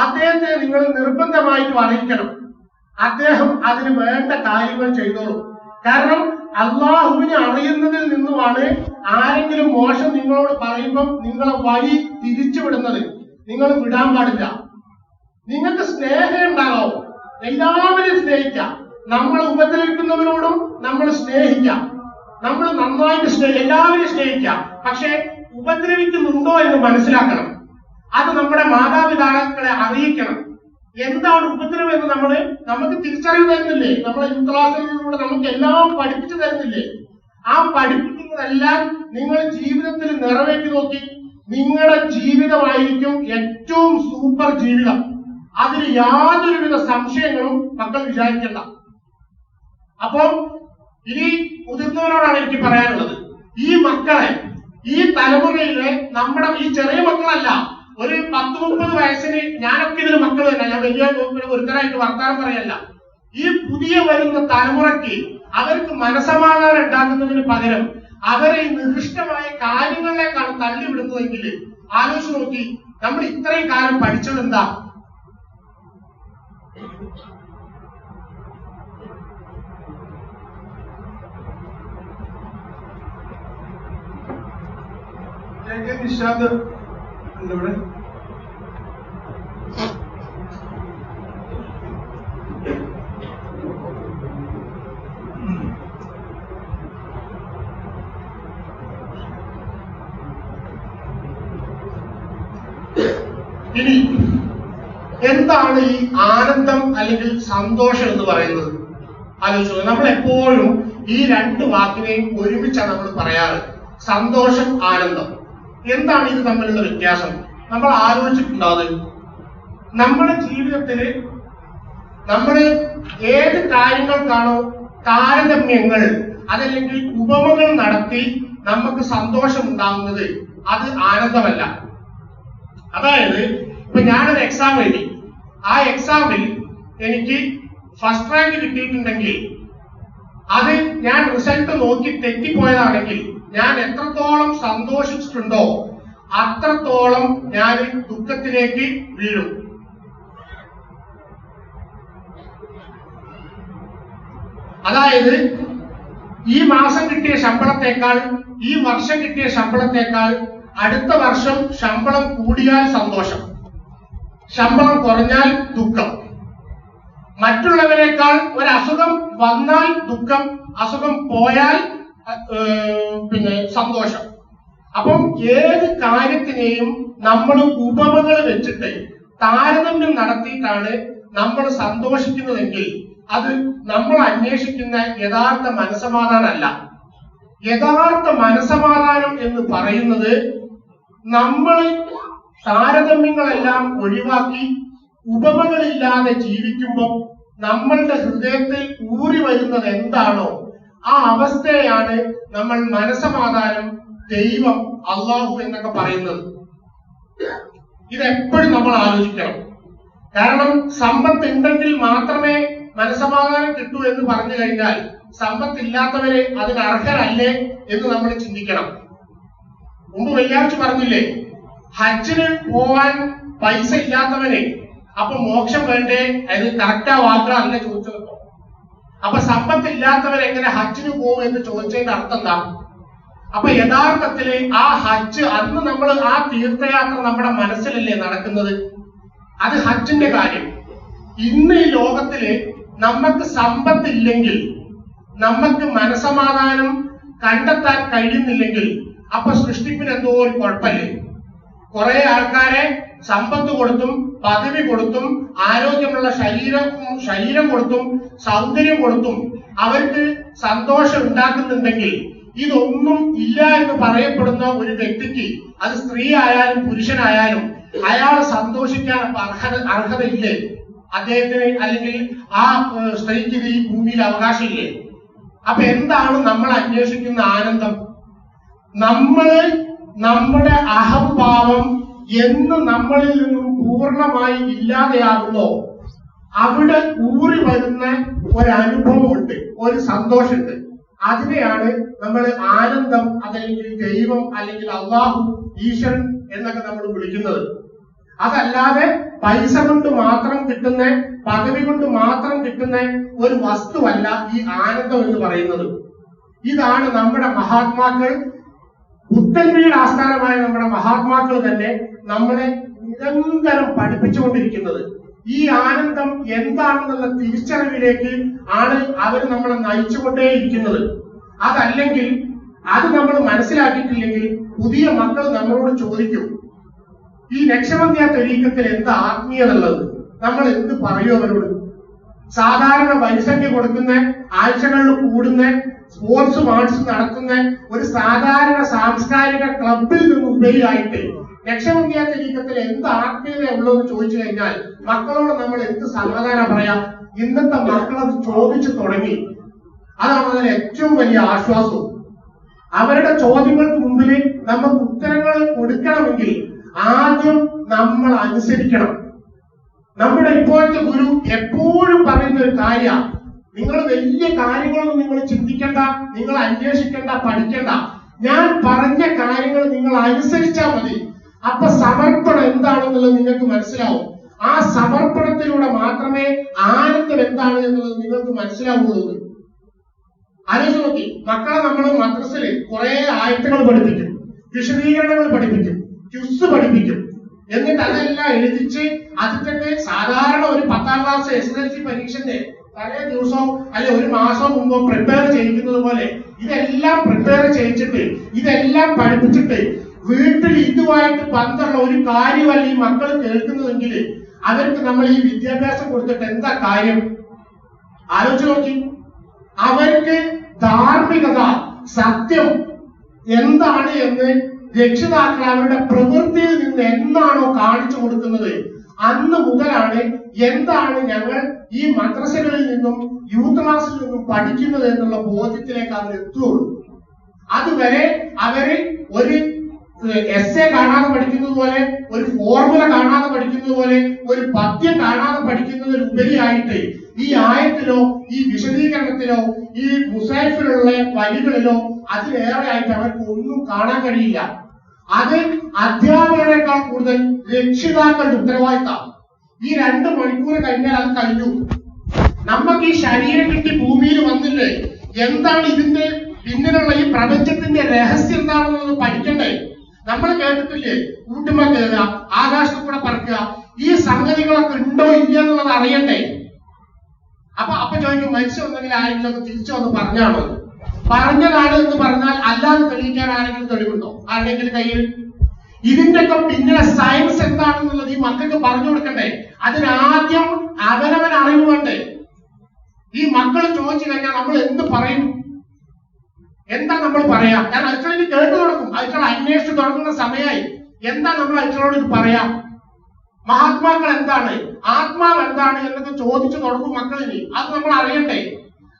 അദ്ദേഹത്തെ നിങ്ങൾ നിർബന്ധമായിട്ടും അറിയിക്കണം. അദ്ദേഹം അതിന് വേണ്ട കാര്യങ്ങൾ ചെയ്തോളൂ. കാരണം അള്ളാഹുവിനെ അറിയുന്നതിൽ നിന്നുമാണ് ആരെങ്കിലും മോശം നിങ്ങളോട് പറയുമ്പം നിങ്ങളെ വഴി തിരിച്ചുവിടുന്നത്. നിങ്ങൾ വിടാൻ പാടില്ല. നിങ്ങൾക്ക് സ്നേഹം ഉണ്ടാകാവോ? എല്ലാവരെയും സ്നേഹിക്കാം. നമ്മൾ ഉപദ്രവിക്കുന്നവരോടും നമ്മൾ സ്നേഹിക്കാം. നമ്മൾ നന്നായിട്ട് എല്ലാവരെയും സ്നേഹിക്കാം. പക്ഷെ ഉപദ്രവിക്കുന്നുണ്ടോ എന്ന് മനസ്സിലാക്കണം. അത് നമ്മുടെ മാതാപിതാക്കളെ അറിയിക്കണം. എന്താണ് ഉപദ്രവം എന്ന് നമുക്ക് തിരിച്ചറിവ് തരുന്നില്ലേ? നമ്മളെ യൂത്ത് ക്ലാസ്സിലൂടെ നമുക്ക് എല്ലാം പഠിപ്പിച്ചു തരുന്നില്ലേ? ആ പഠിപ്പിക്കുന്നതെല്ലാം നിങ്ങൾ ജീവിതത്തിൽ നിറവേറ്റി നോക്കി. നിങ്ങളുടെ ജീവിതമായിരിക്കും ഏറ്റവും സൂപ്പർ ജീവിതം. അതിന് യാതൊരുവിധ സംശയങ്ങളും മക്കൾ വിചാരിക്കണ്ട. അപ്പോൾ ഇനി മുതിർന്നവരോടാണ് എനിക്ക് പറയാനുള്ളത്. ഈ മക്കളെ, ഈ തലമുറയിലെ നമ്മുടെ ഈ ചെറിയ മക്കളല്ല, ഒരു 10-30 വയസ്സിന് ഞാനൊക്കെ ഇതിന് മക്കൾ തന്നെ, ഞാൻ വലിയ ഒരുത്തരായിട്ട് വർത്താനം പറയല്ല. ഈ പുതിയ വരുന്ന തലമുറയ്ക്ക് അവർക്ക് മനസമാധാനം ഉണ്ടാക്കുന്നതിന് പകരം അവരെ നികൃഷ്ടമായ കാര്യങ്ങളിലേക്കാണ് തള്ളിവിടുന്നതെങ്കിൽ ആലോചിച്ച് നോക്കി, നമ്മൾ ഇത്രയും കാലം പഠിച്ചത് എന്താ? നിഷാദ് ഇവിടെ ഇനി എന്താണ് ഈ ആനന്ദം അല്ലെങ്കിൽ സന്തോഷം എന്ന് പറയുന്നത്? ആലോചിച്ചു. നമ്മൾ എപ്പോഴും ഈ രണ്ട് വാക്കിനെയും ഒരുമിച്ചാണ് നമ്മൾ പറയാറ്. സന്തോഷം, ആനന്ദം. എന്താണ് ഇത് തമ്മിലുള്ള വ്യത്യാസം? നമ്മൾ ആലോചിച്ചിട്ടുണ്ടാവും. നമ്മുടെ ജീവിതത്തില് നമ്മൾ ഏത് കാര്യങ്ങൾക്കാണോ താരതമ്യങ്ങൾ അതല്ലെങ്കിൽ ഉപമകൾ നടത്തി നമുക്ക് സന്തോഷം ഉണ്ടാകുന്നത് അത് ആനന്ദമല്ല. അതായത് ഇപ്പൊ ഞാനൊരു എക്സാം എഴുതി, ആ എക്സാമിൽ എനിക്ക് ഫസ്റ്റ് റാങ്ക് കിട്ടിയിട്ടുണ്ടെങ്കിൽ അത് ഞാൻ റിസൾട്ട് നോക്കി തെറ്റിപ്പോയതാണെങ്കിൽ ഞാൻ എത്രത്തോളം സന്തോഷിച്ചിട്ടുണ്ടോ അത്രത്തോളം ഞാൻ ദുഃഖത്തിലേക്ക് വീഴും. അതായത് ഈ മാസം കിട്ടിയ ശമ്പളത്തെക്കാൾ ഈ വർഷം കിട്ടിയ ശമ്പളത്തെക്കാൾ അടുത്ത വർഷം ശമ്പളം കൂടിയാൽ സന്തോഷം, ശമ്പളം കുറഞ്ഞാൽ ദുഃഖം. മറ്റുള്ളവരെക്കാൾ ഒരു അസുഖം വന്നാൽ ദുഃഖം, അസുഖം പോയാൽ പിന്നെ സന്തോഷം. അപ്പം ഏത് കാര്യത്തിനെയും നമ്മൾ ഉപമകൾ വെച്ചിട്ട് താരതമ്യം നടത്തിയിട്ടാണ് നമ്മൾ സന്തോഷിക്കുന്നതെങ്കിൽ അത് നമ്മൾ അന്വേഷിക്കുന്ന യഥാർത്ഥ മനസ്സമാധാനമല്ല. യഥാർത്ഥ മനസ്സമാധാനം എന്ന് പറയുന്നത് നമ്മൾ താരതമ്യങ്ങളെല്ലാം ഒഴിവാക്കി ഉപമകളില്ലാതെ ജീവിക്കുമ്പോൾ നമ്മളുടെ ഹൃദയത്തിൽ ഊറി വരുന്നത് എന്താണോ ആ അവസ്ഥയാണ് നമ്മൾ മനസ്സമാധാനം, ദൈവം, അള്ളാഹു എന്നൊക്കെ പറയുന്നത്. ഇതെപ്പോഴും നമ്മൾ ആലോചിക്കണം. കാരണം സമ്പത്ത് ഉണ്ടെങ്കിൽ മാത്രമേ മനസ്സമാധാനം കിട്ടൂ എന്ന് പറഞ്ഞു കഴിഞ്ഞാൽ സമ്പത്തില്ലാത്തവരെ അതിന് അർഹരല്ലേ എന്ന് നമ്മൾ ചിന്തിക്കണം. മുമ്പ് വെള്ളിയാഴ്ച പറഞ്ഞില്ലേ, ഹജ്ജിന് പോവാൻ പൈസ ഇല്ലാത്തവനെ അപ്പൊ മോക്ഷം വേണ്ടേ? അത് കറക്റ്റാ വാക്കാണല്ലേ ചോദിച്ചത്. അപ്പൊ സമ്പത്തില്ലാത്തവരെങ്ങനെ ഹജ്ജിന് പോകും എന്ന് ചോദിച്ചതിന്റെ അർത്ഥം എന്താ? അപ്പൊ യഥാർത്ഥത്തില് ആ ഹജ്ജ് അന്ന് നമ്മൾ ആ തീർത്ഥയാത്ര നമ്മുടെ മനസ്സിലല്ലേ നടക്കുന്നത്? അത് ഹജ്ജിന്റെ കാര്യം. ഇന്ന് ഈ ലോകത്തില് നമുക്ക് സമ്പത്തില്ലെങ്കിൽ, നമുക്ക് മനസമാധാനം കണ്ടെത്താൻ കഴിയുന്നില്ലെങ്കിൽ, അപ്പൊ സൃഷ്ടിപ്പിന് എന്തോ ഒരു കുഴപ്പമില്ലേ? കുറെ ആൾക്കാരെ സമ്പത്ത് കൊടുത്തും പദവി കൊടുത്തും ആരോഗ്യമുള്ള ശരീരം കൊടുത്തും സൗന്ദര്യം കൊടുത്തും അവർക്ക് സന്തോഷം ഉണ്ടാക്കുന്നുണ്ടെങ്കിൽ, ഇതൊന്നും ഇല്ല എന്ന് പറയപ്പെടുന്ന ഒരു വ്യക്തിക്ക്, അത് സ്ത്രീ ആയാലും പുരുഷനായാലും, അയാൾ സന്തോഷിക്കാൻ അർഹതയില്ലേ അദ്ദേഹത്തിന്? അല്ലെങ്കിൽ ആ സ്ത്രീക്ക് ഈ ഭൂമിയിൽ അവകാശമില്ലേ? അപ്പൊ എന്താണ് നമ്മൾ അന്വേഷിക്കുന്ന ആനന്ദം? നമ്മുടെ അഹംഭാവം എന്ന് നമ്മളിൽ നിന്നും പൂർണ്ണമായി ഇല്ലാതെയാകുന്നോ അവിടെ ഊറി വരുന്ന ഒരനുഭവമുണ്ട്, ഒരു സന്തോഷമുണ്ട്. അതിനെയാണ് നമ്മൾ ആനന്ദം, അതല്ലെങ്കിൽ ദൈവം, അല്ലെങ്കിൽ അള്ളാഹു, ഈശ്വരൻ എന്നൊക്കെ നമ്മൾ വിളിക്കുന്നത്. അതല്ലാതെ പൈസ കൊണ്ട് മാത്രം കിട്ടുന്ന, പദവി കൊണ്ട് മാത്രം കിട്ടുന്ന ഒരു വസ്തുവല്ല ഈ ആനന്ദം എന്ന് പറയുന്നത്. ഇതാണ് നമ്മുടെ മഹാത്മാക്കൾ, പുത്തൻവീട് ആസ്ഥാനമായ നമ്മുടെ മഹാത്മാക്കൾ തന്നെ നമ്മളെ നിരന്തരം പഠിപ്പിച്ചുകൊണ്ടിരിക്കുന്നത്. ഈ ആനന്ദം എന്താണെന്നുള്ള തിരിച്ചറിവിലേക്ക് ആണ് അവർ നമ്മളെ നയിച്ചുകൊണ്ടേയിരിക്കുന്നത്. അതല്ലെങ്കിൽ, അത് നമ്മൾ മനസ്സിലാക്കിയിട്ടില്ലെങ്കിൽ പുതിയ മക്കൾ നമ്മളോട് ചോദിക്കും, ഈ നക്ഷബന്ധിയ ത്വരീക്കത്തിൽ എന്താ ആത്മീയത ഉള്ളത്? നമ്മൾ എന്ത് പറയൂ അവരോട്? സാധാരണ വരിസംഖ്യ കൊടുക്കുന്ന, ആഴ്ചകളിൽ കൂടുന്ന, സ്പോർട്സ് മാർട്സ് നടത്തുന്ന ഒരു സാധാരണ സാംസ്കാരിക ക്ലബിൽ നിന്ന് ഉപരിയായിട്ട് നക്ഷബന്ധിയ ത്വരീക്കത്തിൽ എന്ത് ആത്മീയത ഉള്ളതെന്ന് ചോദിച്ചു കഴിഞ്ഞാൽ മക്കളോട് നമ്മൾ എന്ത് സമാധാനം പറയാം? ഇന്നത്തെ മക്കൾ അത് ചോദിച്ചു തുടങ്ങി. അതാണ് അതിന് ഏറ്റവും വലിയ ആശ്വാസവും. അവരുടെ ചോദ്യങ്ങൾക്ക് മുമ്പിൽ നമുക്ക് ഉത്തരങ്ങൾ കൊടുക്കണമെങ്കിൽ ആദ്യം നമ്മൾ അനുസരിക്കണം. നമ്മുടെ ഇപ്പോഴത്തെ ഗുരു എപ്പോഴും പറയുന്ന ഒരു കാര്യമാണ്, നിങ്ങൾ വലിയ കാര്യങ്ങളൊന്നും നിങ്ങൾ ചിന്തിക്കണ്ട, നിങ്ങൾ അന്വേഷിക്കണ്ട, പഠിക്കണ്ട. ഞാൻ പറഞ്ഞ കാര്യങ്ങൾ നിങ്ങൾ അനുസരിച്ചാൽ മതി. അപ്പൊ സമർപ്പണം എന്താണെന്നുള്ളത് നിങ്ങൾക്ക് മനസ്സിലാവും. ആ സമർപ്പണത്തിലൂടെ മാത്രമേ ആനന്ദം എന്താണ് എന്നുള്ളത് നിങ്ങൾക്ക് മനസ്സിലാവുള്ളൂ. ആലോചിച്ച് നോക്കി, മക്കളെ നമ്മൾ മദ്രസയിൽ കുറെ ആയത്തുകൾ പഠിപ്പിക്കും, വിശദീകരണങ്ങൾ പഠിപ്പിക്കും, ക്വിസ് പഠിപ്പിക്കും. എന്നിട്ട് അതെല്ലാം എഴുതിച്ച് അതിന്റെ സാധാരണ ഒരു 10ാം ക്ലാസ് SSLC പരീക്ഷന്റെ തലേ ദിവസവും അല്ലെ ഒരു മാസം മുമ്പോ പ്രിപ്പയർ ചെയ്യിക്കുന്നത് പോലെ ഇതെല്ലാം പ്രിപ്പയർ ചെയ്യിച്ചിട്ട് ഇതെല്ലാം പഠിപ്പിച്ചിട്ട് വീട്ടിൽ ഇതുമായിട്ട് ബന്ധമുള്ള ഒരു കാര്യമല്ല ഈ മക്കൾ കേൾക്കുന്നതെങ്കിൽ അവർക്ക് നമ്മൾ ഈ വിദ്യാഭ്യാസം കൊടുത്തിട്ട് എന്താ കാര്യം? ആലോചിച്ച് നോക്കി. അവർക്ക് ധാർമ്മികത, സത്യം എന്താണ് എന്ന് രക്ഷിതാക്കൾ അവരുടെ പ്രവൃത്തിയിൽ നിന്ന് എന്നാണോ കാണിച്ചു കൊടുക്കുന്നത്, അന്ന് മുതലാണ് എന്താണ് ഞങ്ങൾ ഈ മദ്രസകളിൽ നിന്നും യൂത്ത് ക്ലാസ്സിൽ നിന്നും പഠിക്കുന്നത് എന്നുള്ള ബോധ്യത്തിലേക്ക് അവർ എത്തുകയുള്ളൂ. അതുവരെ അവര് ഒരു എസ്സേ കാണാതെ പഠിക്കുന്നത് പോലെ, ഒരു ഫോർമുല കാണാതെ പഠിക്കുന്നത് പോലെ, ഒരു പദ്യം കാണാതെ പഠിക്കുന്നതിലുപരിയായിട്ട് ഈ ആയത്തിലോ ഈ വിശദീകരണത്തിലോ ഈ മുസാഫിലുള്ള വരികളിലോ അതിലേറെ ആയിട്ട് അവർക്ക് ഒന്നും കാണാൻ കഴിയില്ല. അത് അധ്യാപകരെക്കാൾ കൂടുതൽ രക്ഷിതാക്കളുടെ ഉത്തരവാദിത്തം. ഈ 2 മണിക്കൂർ കഴിഞ്ഞാൽ അത് കഴിഞ്ഞു. നമുക്ക് ഈ ശരീരം കിട്ടി ഭൂമിയിൽ വന്നില്ലേ, എന്താണ് ഇതിന്റെ പിന്നിലുള്ള ഈ പ്രപഞ്ചത്തിന്റെ രഹസ്യം എന്താണെന്നുള്ളത് പഠിക്കണ്ടേ? നമ്മൾ കേട്ടിട്ടില്ലേ, കൂട്ടുമ്പ കയറുക, ആകാശത്ത് കൂടെ പറക്കുക, ഈ സംഗതികളൊക്കെ ഉണ്ടോ ഇല്ല എന്നുള്ളത് അറിയണ്ടേ? അപ്പൊ ചോദിക്കും, മനുഷ്യ ഒന്നെങ്കിൽ ആരെങ്കിലും തിരിച്ചു വന്ന് പറഞ്ഞാണോ? പറഞ്ഞതാണ് എന്ന് പറഞ്ഞാൽ അല്ലാതെ തെളിയിക്കാൻ ആരെങ്കിലും തെളിവുണ്ടോ ആരുടെങ്കിലും കയ്യിൽ? ഇതിന്റെയൊക്കെ പിന്നിലെ സയൻസ് എന്താണെന്നുള്ളത് ഈ മക്കൾക്ക് പറഞ്ഞു കൊടുക്കണ്ടേ? അതിനാദ്യം അവനവൻ അറിവ് വേണ്ടേ? ഈ മക്കൾ ചോദിച്ചു കഴിഞ്ഞാൽ നമ്മൾ എന്ത് പറയും? എന്താ നമ്മൾ പറയാ? കാരണം അയച്ചോട് കേട്ടു തുടങ്ങും, അയച്ചോട് അന്വേഷിച്ച് തുടങ്ങുന്ന സമയമായി. എന്താ നമ്മൾ അയച്ചോട് ഇത് പറയാം? മഹാത്മാക്കൾ എന്താണ്, ആത്മാവ് എന്താണ് എന്നൊക്കെ ചോദിച്ചു തുടങ്ങും മക്കളിനി. അത് നമ്മൾ അറിയണ്ടേ?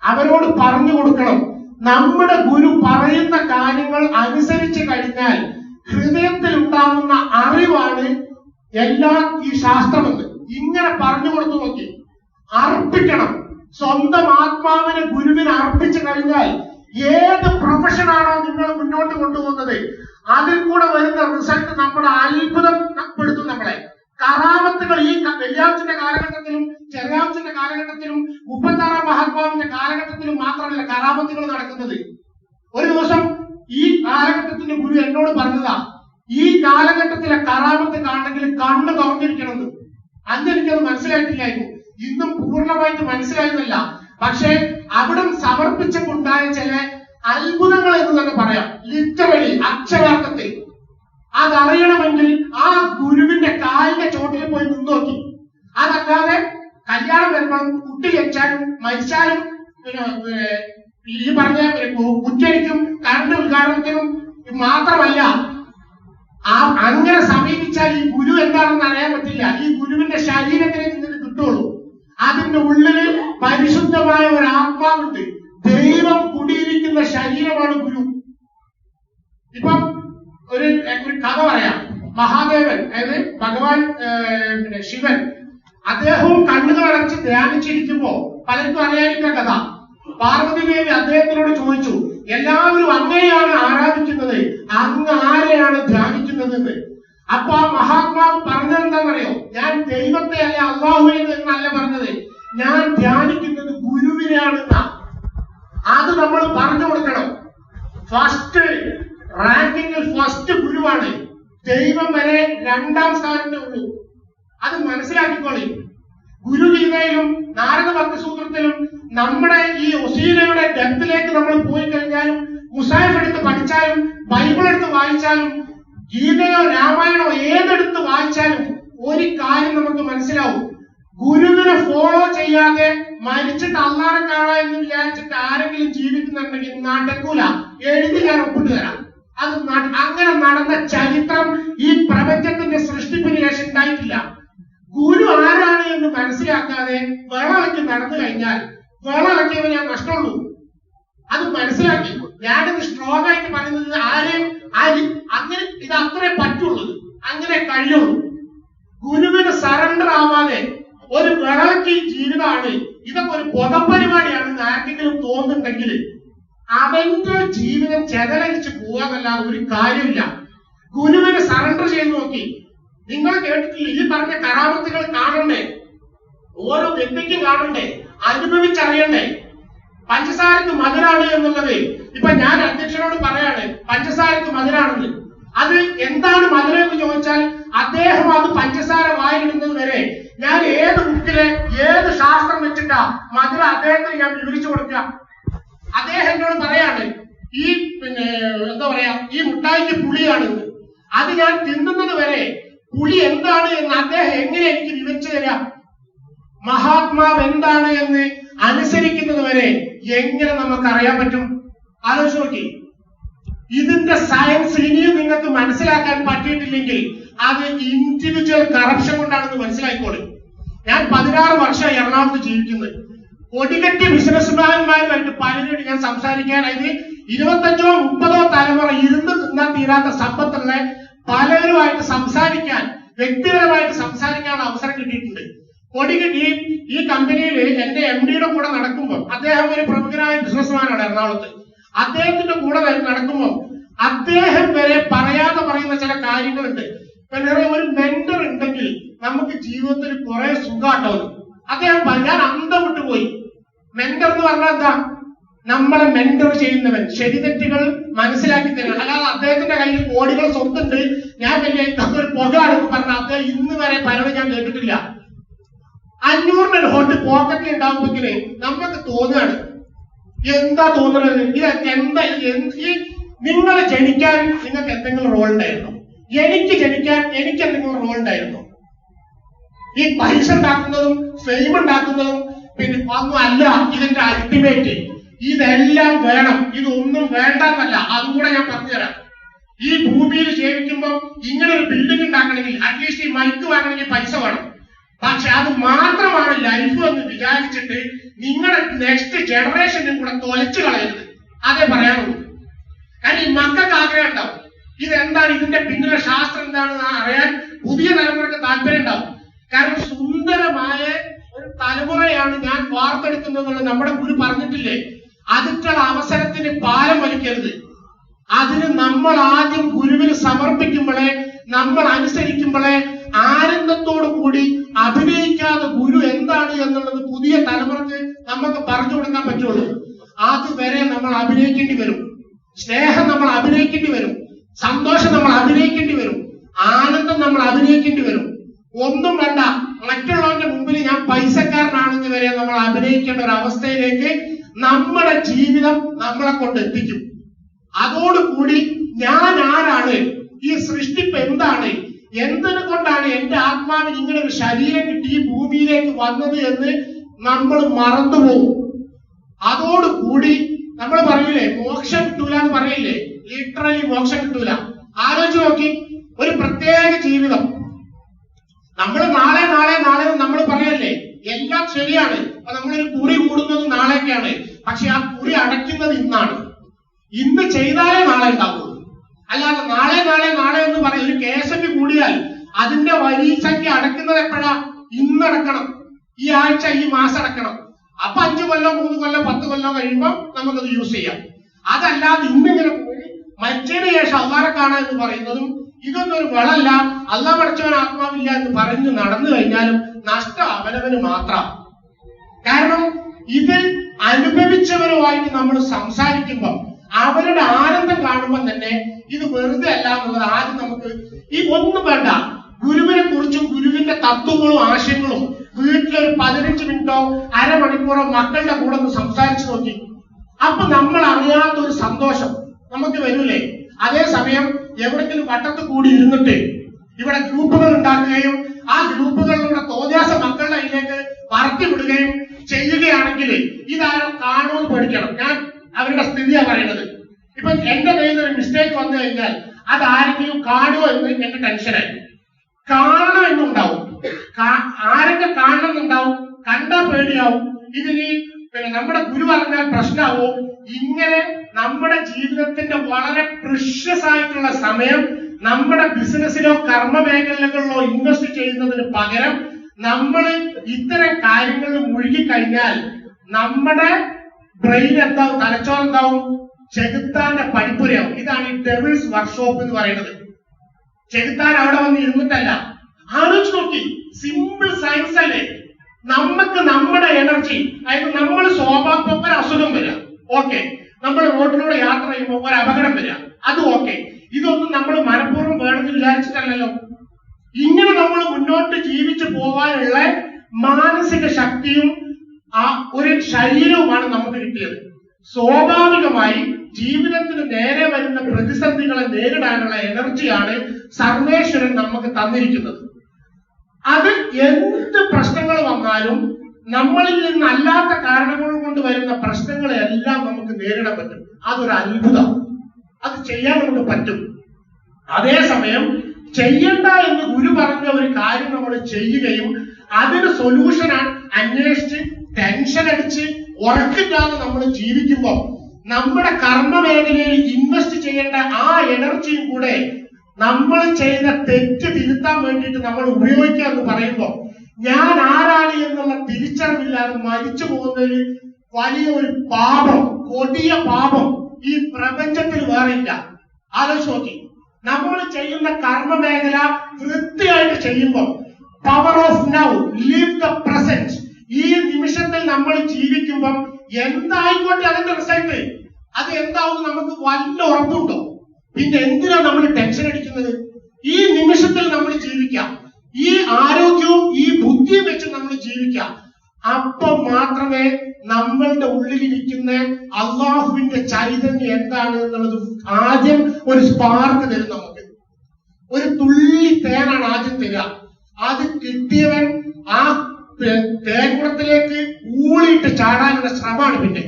അവരോട് പറഞ്ഞു കൊടുക്കണം. നമ്മുടെ ഗുരു പറയുന്ന കാര്യങ്ങൾ അനുസരിച്ച് കഴിഞ്ഞാൽ ഹൃദയത്തിൽ ഉണ്ടാകുന്ന അറിവാണ് എല്ലാ ഈ ശാസ്ത്രമെന്ന്. ഇങ്ങനെ പറഞ്ഞു കൊടുത്തു നോക്കി. അർപ്പിക്കണം. സ്വന്തം ആത്മാവിനെ ഗുരുവിന് അർപ്പിച്ചു കഴിഞ്ഞാൽ ഏത് പ്രൊഫഷനാണോ നിങ്ങൾ മുന്നോട്ട് കൊണ്ടുപോകുന്നത് അതിൽ കൂടെ വരുന്ന റിസൾട്ട് നമ്മുടെ അത്ഭുതപ്പെടുത്തും. നമ്മളെ കറാമത്തുകൾ ഈ വെള്ളിയാഴ്ചന്റെ കാലഘട്ടത്തിലും ചെറിയാഴ്ചന്റെ കാലഘട്ടത്തിലും 36ാം മഹാത്മാവിന്റെ കാലഘട്ടത്തിലും മാത്രമല്ല കറാമത്തുകൾ നടക്കുന്നത്. ഒരു ദിവസം ഈ കാലഘട്ടത്തിന്റെ ഗുരു എന്നോട് പറഞ്ഞതാ, ഈ കാലഘട്ടത്തിലെ കറാമത്ത് കാണണമെങ്കിൽ കണ്ണ് തുറന്നിരിക്കണമെന്ന്. അന്ന് എനിക്കത് മനസ്സിലായിട്ടില്ലായിരുന്നു. ഇന്നും പൂർണ്ണമായിട്ട് മനസ്സിലാകുന്നില്ല. പക്ഷെ അവിടെ സമർപ്പിച്ചപ്പോണ്ടായ ചില അത്ഭുതങ്ങൾ എന്ന് തന്നെ പറയാം. ലിറ്ററലി അക്ഷരാർത്ഥത്തിൽ അതറിയണമെങ്കിൽ ആ ഗുരുവിന്റെ കാലിന്റെ ചോട്ടിൽ പോയി നിന്നോക്കി. അതല്ലാതെ കല്യാണം വരുമ്പോഴും കുട്ടി ജനിച്ചാലും മരിച്ചാലും ഈ പറഞ്ഞ കുറ്റടിക്കും കറണ്ട് ഉദ്ഘാടനത്തിനും മാത്രമല്ല, അങ്ങനെ സമീപിച്ചാൽ ഈ ഗുരു എന്താണെന്ന് അറിയാൻ പറ്റില്ല. ഈ ഗുരുവിന്റെ ശരീരത്തിനെ നിങ്ങൾക്ക് കിട്ടുള്ളൂ. അതിന്റെ ഉള്ളില് പരിശുദ്ധമായ ഒരു ആത്മാവുണ്ട്. ദൈവം കുടിയിരിക്കുന്ന ശരീരമാണ് ഗുരു. ഇപ്പം ഒരു കഥ പറയാം. മഹാദേവൻ, അതായത് ഭഗവാൻ ശിവൻ, അദ്ദേഹവും കണ്ണുകൾ അടച്ച് ധ്യാനിച്ചിരിക്കുമ്പോ, പലർക്കും അറിയാനില്ല കഥ, പാർവതി ദേവി അദ്ദേഹത്തിനോട് ചോദിച്ചു, എല്ലാവരും അങ്ങനെയാണ് ആരാധിക്കുന്നത്, അങ്ങ് ആരെയാണ് ധ്യാനിക്കുന്നത് എന്ന്. അപ്പൊ ആ മഹാത്മാവ് പറഞ്ഞത് എന്താണെന്നറിയോ? ഞാൻ ദൈവത്തെ അല്ല അള്ളാഹുവിനെ എന്നല്ല പറഞ്ഞത്, ഞാൻ ധ്യാനിക്കുന്നത് ഗുരുവിനെയാണെന്നാ. അത് നമ്മൾ പറഞ്ഞു കൊടുക്കണം. ഫസ്റ്റ് റാങ്കിങ്ങിൽ ഫസ്റ്റ് ഗുരുവാണ്. ദൈവം വരെ രണ്ടാം സ്ഥാനത്തേ ഉള്ളൂ. അത് മനസ്സിലാക്കിക്കോളി. ഗുരുഗീതയിലും നാരദ ഭക്തസൂത്രത്തിലും നമ്മുടെ ഈ ഒസീലയുടെ ഡെപ്തിലേക്ക് നമ്മൾ പോയി കഴിഞ്ഞാലും, മുസാഫ് എടുത്ത് പഠിച്ചാലും, ബൈബിൾ എടുത്ത് വായിച്ചാലും, ഗീതയോ രാമായണോ ഏതെടുത്ത് വായിച്ചാലും ഒരു കാര്യം നമുക്ക് മനസ്സിലാവും. ഗുരുവിനെ ഫോളോ ചെയ്യാതെ മരിച്ചിട്ട് അള്ളാഹനെ കാണാൻ എന്ന് വിചാരിച്ചിട്ട് ആരെങ്കിലും ജീവിക്കുന്നുണ്ടെങ്കിൽ നടക്കൂല. എഴുതി ഞാൻ ഒപ്പിട്ട് തരാം. അത് അങ്ങനെ നടന്ന ചരിത്രം ഈ പ്രപഞ്ചത്തിന്റെ സൃഷ്ടിപ്പിന് ശേഷം ഉണ്ടായിട്ടില്ല. ഗുരു ആരാണ് എന്ന് മനസ്സിലാക്കാതെ വെള്ളമിളക്കി നടന്നു കഴിഞ്ഞാൽ വെള്ളമിളക്കിയവനെ നഷ്ടമുള്ളൂ. അത് മനസ്സിലാക്കി. ഞാനിത് സ്ട്രോങ് ആയിട്ട് പറയുന്നത് ആരെയും അങ്ങനെ ഇത് അത്രേ പറ്റുള്ളൂ, അങ്ങനെ കഴിയുള്ളൂ. ഗുരുവിന് സറണ്ടർ ആവാതെ ഒരു വിളക്കി ജീവിതമാണ്, ഇതൊക്കെ ഒരു പൊതുപരിപാടിയാണെന്ന് ആർക്കെങ്കിലും തോന്നുന്നുണ്ടെങ്കിൽ അവന്റെ ജീവിതം ചെതലരിച്ച് പോകാന്നല്ലാതെ ഒരു കാര്യമില്ല. ഗുരുവിന് സറണ്ടർ ചെയ്ത് നോക്കി. നിങ്ങൾ കേട്ടിട്ടില്ല, ഈ പറഞ്ഞ കറാമത്തുകൾ കാണണ്ടേ? ഓരോ വ്യക്തിക്കും കാണണ്ടേ? അനുഭവിച്ചറിയണ്ടേ? പഞ്ചസാരക്ക് മധുരാണ് എന്നുള്ളത് ഇപ്പൊ ഞാൻ അധ്യക്ഷനോട് പറയാണ്, പഞ്ചസാരക്ക് മധുരാണെന്ന്. അത് എന്താണ് മധുരം എന്ന് ചോദിച്ചാൽ അദ്ദേഹം അത് പഞ്ചസാര വായിടുന്നത് വരെ ഞാൻ ഏത് ബുക്കിലെ ഏത് ശാസ്ത്രം വെച്ചിട്ടാ മധുര അദ്ദേഹത്തിന് ഞാൻ വിവരിച്ചു കൊടുക്കുക. അദ്ദേഹം എന്നോട് പറയാണ്, ഈ എന്താ പറയാ, ഈ മുട്ടായിക്ക് പുളിയാണെന്ന്. അത് ഞാൻ തിന്നുന്നത് വരെ പുളി എന്താണ് എന്ന് അദ്ദേഹം എങ്ങനെ എനിക്ക് വിവരിച്ചു തരാം? മഹാത്മാവ് എന്താണ് എന്ന് അനുസരിക്കുന്നത് വരെ എങ്ങനെ നമുക്ക് അറിയാൻ പറ്റും? ആലോചിച്ച് നോക്കി. ഇതിന്റെ സയൻസ് ഇനിയും നിങ്ങൾക്ക് മനസ്സിലാക്കാൻ പറ്റിയിട്ടില്ലെങ്കിൽ അത് ഇൻഡിവിജ്വൽ കറപ്ഷൻ കൊണ്ടാണെന്ന് മനസ്സിലാക്കിക്കോളും. ഞാൻ 16 വർഷമായി എറണാകുളത്ത് ജീവിക്കുന്നത്. ഒടികെട്ടി ബിസിനസ്മാരുമായിട്ട് പലരോട് ഞാൻ സംസാരിക്കാൻ, അതായത് 25ഓ 30ഓ തലമുറ ഇരുന്ന് തിന്നാൻ തീരാത്ത സമ്പത്തുള്ള പലരുമായിട്ട് സംസാരിക്കാൻ, വ്യക്തിപരമായിട്ട് സംസാരിക്കാനുള്ള അവസരം കിട്ടിയിട്ടുണ്ട്. കൊടികെട്ടി ഈ കമ്പനിയിൽ എന്റെ MD-യുടെ കൂടെ നടക്കുമ്പോൾ, അദ്ദേഹം ഒരു പ്രമുഖനായ ബിസിനസ്മാനാണ് എറണാകുളത്ത്. അദ്ദേഹത്തിന്റെ കൂടെ നടക്കുമ്പോൾ അദ്ദേഹം വരെ പറയാതെ പറയുന്ന ചില കാര്യങ്ങളുണ്ട്. ഒരു മെന്റർ ഉണ്ടെങ്കിൽ നമുക്ക് ജീവിതത്തിൽ കുറെ സുഖാട്ടാവും. അദ്ദേഹം ഞാൻ അന്തം വിട്ടുപോയി. മെന്റർ എന്ന് പറഞ്ഞാൽ എന്താ? നമ്മളെ മെന്റർ ചെയ്യുന്നവൻ, ശരിതെറ്റുകൾ മനസ്സിലാക്കി തരണം. അല്ലാതെ അദ്ദേഹത്തിന്റെ കയ്യിൽ കോടികൾ സ്വത്തുണ്ട്, ഞാൻ വലിയ ഒരു പുക അടുത്ത് പറഞ്ഞ അദ്ദേഹം ഇന്ന് വരെ പലരും ഞാൻ കേട്ടിട്ടില്ല. 500 നോട്ട് പോക്കറ്റിൽ ഉണ്ടാകുമ്പോഴേ നമുക്ക് തോന്നുകയാണ്, എന്താ തോന്നുന്നത്? ഇത് എന്താ? നിങ്ങൾ ജനിക്കാൻ നിങ്ങൾക്ക് എന്തെങ്കിലും റോൾ ഉണ്ടായിരുന്നോ? എനിക്ക് ജനിക്കാൻ എനിക്ക് എന്തെങ്കിലും റോൾ ഉണ്ടായിരുന്നോ? ഈ പൈസ ഉണ്ടാക്കുന്നതും ഫെയിം ഉണ്ടാക്കുന്നതും പിന്നെ ഒന്നും അല്ല ഇതിന്റെ അൾട്ടിമേറ്റ്. ഇതെല്ലാം വേണം, ഇതൊന്നും വേണ്ടെന്നല്ല. അതും കൂടെ ഞാൻ പറഞ്ഞുതരാം. ഈ ഭൂമിയിൽ ജീവിക്കുമ്പോൾ ഇങ്ങനെ ഒരു ബിൽഡിംഗ് ഉണ്ടാക്കണമെങ്കിൽ അറ്റ്ലീസ്റ്റ് ഈ മൈക്ക് വാങ്ങണമെങ്കിൽ പൈസ വേണം. പക്ഷെ അത് മാത്രമാണ് ലൈഫ് എന്ന് വിചാരിച്ചിട്ട് നിങ്ങളുടെ നെക്സ്റ്റ് ജനറേഷനും കൂടെ തൊലച്ചു കളയരുത്. അതേ പറയാനുള്ളൂ. കാരണം ഈ മക്കൾക്ക് ആഗ്രഹം ഉണ്ടാവും, ഇതെന്താണ്, ഇതിന്റെ പിന്നിലെ ശാസ്ത്രം എന്താണെന്ന് അറിയാൻ പുതിയ തലമുറക്ക് താല്പര്യം ഉണ്ടാവും. കാരണം സുന്ദരമായ ഒരു തലമുറയാണ് ഞാൻ വാർത്തെടുക്കുന്നത് നമ്മുടെ ഗുരു പറഞ്ഞിട്ടില്ലേ? അതിനുള്ള അവസരത്തിന് പാലം വലിക്കരുത്. അതിന് നമ്മൾ ആദ്യം ഗുരുവിന് സമർപ്പിക്കുമ്പോഴേ, നമ്മൾ അനുസരിക്കുമ്പോഴേ, ആനന്ദത്തോടു കൂടി അഭിനയിക്കാതെ ഗുരു എന്താണ് എന്നുള്ളത് പുതിയ തലമുറക്ക് നമുക്ക് പറഞ്ഞു കൊടുക്കാൻ പറ്റുള്ളൂ. അതുവരെ നമ്മൾ അഭിനയിക്കേണ്ടി വരും. സ്നേഹം നമ്മൾ അഭിനയിക്കേണ്ടി വരും. സന്തോഷം നമ്മൾ അഭിനയിക്കേണ്ടി വരും. ആനന്ദം നമ്മൾ അഭിനയിക്കേണ്ടി വരും. ഒന്നും വേണ്ട, മറ്റുള്ളവന്റെ മുമ്പിൽ ഞാൻ പൈസക്കാരനാണ് മേഖലയെ നമ്മൾ അഭിനയിക്കേണ്ട ഒരു അവസ്ഥയിലേക്ക് നമ്മുടെ ജീവിതം നമ്മളെ കൊണ്ട് എത്തിക്കും. അതോടുകൂടി ഞാൻ ആരാണ്, ഈ സൃഷ്ടിപ്പ് എന്താണ്, എന്തിനെ കൊണ്ടാണ് എന്റെ ആത്മാവിന് ഇങ്ങനെ ഒരു ശരീരം കിട്ടി ഈ ഭൂമിയിലേക്ക് വന്നത് എന്ന് നമ്മൾ മറന്നുപോകും. അതോടുകൂടി നമ്മൾ പറയില്ലേ മോക്ഷം കിട്ടൂല എന്ന് പറയില്ലേ, ലിറ്ററലി മോക്ഷം കിട്ടൂല. ആലോചിച്ച് നോക്കി, ഒരു പ്രത്യേക ജീവിതം. നമ്മൾ നാളെ നാളെ നാളെ നമ്മൾ പറയല്ലേ, എല്ലാം ശരിയാണ്. അപ്പൊ നമ്മളൊരു കുറി കൂടുന്നത് നാളേക്കാണ്, പക്ഷെ ആ കുറി അടയ്ക്കുന്നത് ഇന്നാണ്. ഇന്ന് ചെയ്താലേ നാളെ ഉണ്ടാവുള്ളൂ. അല്ലാതെ നാളെ നാളെ നാളെ എന്ന് പറയും. ഒരു കേസറ്റ് കൂടിയാൽ അതിന്റെ പരീക്ഷയ്ക്ക് അടയ്ക്കുന്നത് എപ്പോഴാ? ഇന്നടക്കണം, ഈ ആഴ്ച ഈ മാസം അടക്കണം. അപ്പൊ 5 കൊല്ലം 3 കൊല്ലം 10 കൊല്ലം കഴിയുമ്പോൾ നമുക്കത് യൂസ് ചെയ്യാം. അതല്ലാതെ ഇന്നിങ്ങനെ പോയി മരിച്ചതിന് ശേഷം അള്ളാഹെ കാണാൻ എന്ന് പറയുന്നതും ഇതൊന്നും ഒരു വളല്ല, അള്ളാഹ് പഠിച്ചവൻ ആത്മാവില്ല എന്ന് പറഞ്ഞ് നടന്നു കഴിഞ്ഞാലും നഷ്ടം അവനവന് മാത്രം. കാരണം ഇത് അനുഭവിച്ചവരുമായിട്ട് നമ്മൾ സംസാരിക്കുമ്പോൾ അവരുടെ ആനന്ദം കാണുമ്പോൾ തന്നെ ഇത് വെറുതെ അല്ല എന്നുള്ളത് ആദ്യം നമുക്ക് ഈ ഒന്നും വേണ്ട. ഗുരുവിനെ കുറിച്ചും ഗുരുവിന്റെ തത്വങ്ങളും ആശയങ്ങളും വീട്ടിലൊരു 15 മിനിറ്റോ അരമണിക്കൂറോ മക്കളുടെ കൂടെ ഒന്ന് സംസാരിച്ചു നോക്കി. അപ്പൊ നമ്മൾ അറിയാത്തൊരു സന്തോഷം നമുക്ക് വരൂലേ. അതേസമയം എവിടെങ്കിലും വട്ടത്ത് കൂടി ഇരുന്നിട്ട് ഇവിടെ ഗ്രൂപ്പുകൾ ഉണ്ടാക്കുകയും ആ ഗ്രൂപ്പുകളിലൂടെ തോന്നിയാസ മക്കളുടെ അതിലേക്ക് പറത്തി വിടുകയും ചെയ്യുകയാണെങ്കിൽ ഇതാരോ കാണുമെന്ന് പഠിക്കണം. ഞാൻ അവരുടെ സ്ഥിതിയാണ് പറയുന്നത്. ഇപ്പൊ എന്റെ കയ്യിൽ ഒരു മിസ്റ്റേക്ക് വന്നു കഴിഞ്ഞാൽ അത് ആരെങ്കിലും കാണുമോ എന്ന് എന്റെ ടെൻഷനായി. കാണണമെന്നുണ്ടാവും, ആരൊക്കെ കാണണമെന്നുണ്ടാവും, കണ്ടാ പേടിയാവും. ഇതിന് നമ്മുടെ ഗുരു പറഞ്ഞാൽ പ്രശ്നമാവും. ഇങ്ങനെ നമ്മുടെ ജീവിതത്തിന്റെ വളരെ പ്രഷ്യസ് ആയിട്ടുള്ള സമയം നമ്മുടെ ബിസിനസ്സിലോ കർമ്മ മേഖലകളിലോ ഇൻവെസ്റ്റ് ചെയ്യുന്നതിന് പകരം നമ്മൾ ഇത്തരം കാര്യങ്ങളിൽ മുഴുകിക്കഴിഞ്ഞാൽ നമ്മുടെ ബ്രെയിൻ എന്താവും, തലച്ചോറെന്താവും, ചെകുത്താന്റെ പണിപ്പുരയാവും. ഇതാണ് ഈ ഡെവിൾസ് വർക്ക്ഷോപ്പ് എന്ന് പറയുന്നത്. ചെകുത്താൻ അവിടെ വന്ന് ഇരുന്നിട്ടല്ല. ആലോചിച്ച് നോക്കി, സിമ്പിൾ സയൻസ് അല്ലേ. നമുക്ക് നമ്മുടെ എനർജി, അതായത് നമ്മൾ സ്വാഭാവിക ഒരു അസുഖം വരിക, ഓക്കെ. നമ്മൾ റോഡിലൂടെ യാത്ര ചെയ്യുമ്പോൾ ഒരു അപകടം വരിക, അത് ഓക്കെ. ഇതൊന്നും നമ്മൾ മനഃപൂർവ്വം വേണമെന്ന് വിചാരിച്ചിട്ടല്ലല്ലോ. ഇങ്ങനെ നമ്മൾ മുന്നോട്ട് ജീവിച്ചു പോകാനുള്ള മാനസിക ശക്തിയും ആ ഒരു ശരീരവുമാണ് നമുക്ക് കിട്ടിയത്. സ്വാഭാവികമായി ജീവിതത്തിന് നേരെ വരുന്ന പ്രതിസന്ധികളെ നേരിടാനുള്ള എനർജിയാണ് സർവേശ്വരൻ നമുക്ക് തന്നിരിക്കുന്നത്. അത് എന്ത് പ്രശ്നങ്ങൾ വന്നാലും നമ്മളിൽ നിന്നല്ലാത്ത കാരണങ്ങൾ കൊണ്ട് വരുന്ന പ്രശ്നങ്ങളെല്ലാം നമുക്ക് നേരിടാൻ പറ്റും. അതൊരു അത്ഭുതം. അത് ചെയ്യാൻ നമുക്ക് പറ്റും. അതേസമയം ചെയ്യണ്ട എന്ന് ഗുരു പറഞ്ഞ ഒരു കാര്യം നമ്മൾ ചെയ്യുകയും അതിന് സൊല്യൂഷൻ അന്വേഷിച്ച് ടെൻഷൻ അടിച്ച് ഉറക്കില്ലാതെ നമ്മൾ ജീവിക്കുമ്പോൾ നമ്മുടെ കർമ്മ മേഖലയിൽ ഇൻവെസ്റ്റ് ചെയ്യേണ്ട ആ എനർജിയും കൂടെ നമ്മൾ ചെയ്ത തെറ്റ് തിരുത്താൻ വേണ്ടിയിട്ട് നമ്മൾ ഉപയോഗിക്കുക എന്ന് പറയുമ്പോൾ ഞാൻ ആരാണ് എന്നുള്ള തിരിച്ചറിവില്ലാതെ മരിച്ചു പോകുന്നതിൽ വലിയ ഒരു പാപം, കൊടിയ പാപം ഈ പ്രപഞ്ചത്തിൽ വേറെ ഇല്ല. ആലോചിച്ച് നോക്കി, നമ്മൾ ചെയ്യുന്ന കർമ്മ മേഖല വൃത്തിയായിട്ട് ചെയ്യുമ്പോൾ power of now, leave the present, ഈ നിമിഷത്തിൽ നമ്മൾ ജീവിക്കുമ്പം എന്തായിക്കോട്ടെ അതിന്റെ റിസൾട്ട് അത് എന്താവും നമുക്ക് വല്ല ഉറപ്പുണ്ടോ? പിന്നെ എന്തിനാ നമ്മൾ ടെൻഷൻ അടിക്കുന്നത്? ഈ നിമിഷത്തിൽ നമ്മൾ ജീവിക്കാം, ഈ ആരോഗ്യവും ഈ ബുദ്ധിയും വെച്ച് നമ്മൾ ജീവിക്കാം. അപ്പൊ മാത്രമേ നമ്മളുടെ ഉള്ളിലിരിക്കുന്ന അള്ളാഹുവിന്റെ ചൈതന്യം എന്താണ് എന്നുള്ളത് ആദ്യം ഒരു സ്പാർക്ക് തരും. നമുക്ക് ഒരു തുള്ളി തേനാണ് ആദ്യം തരിക. അത് കിട്ടിയവൻ ആ തേൻകുടത്തിലേക്ക് ഊളിയിട്ട് ചാടാനുള്ള ശ്രമമാണ്. പിന്നെ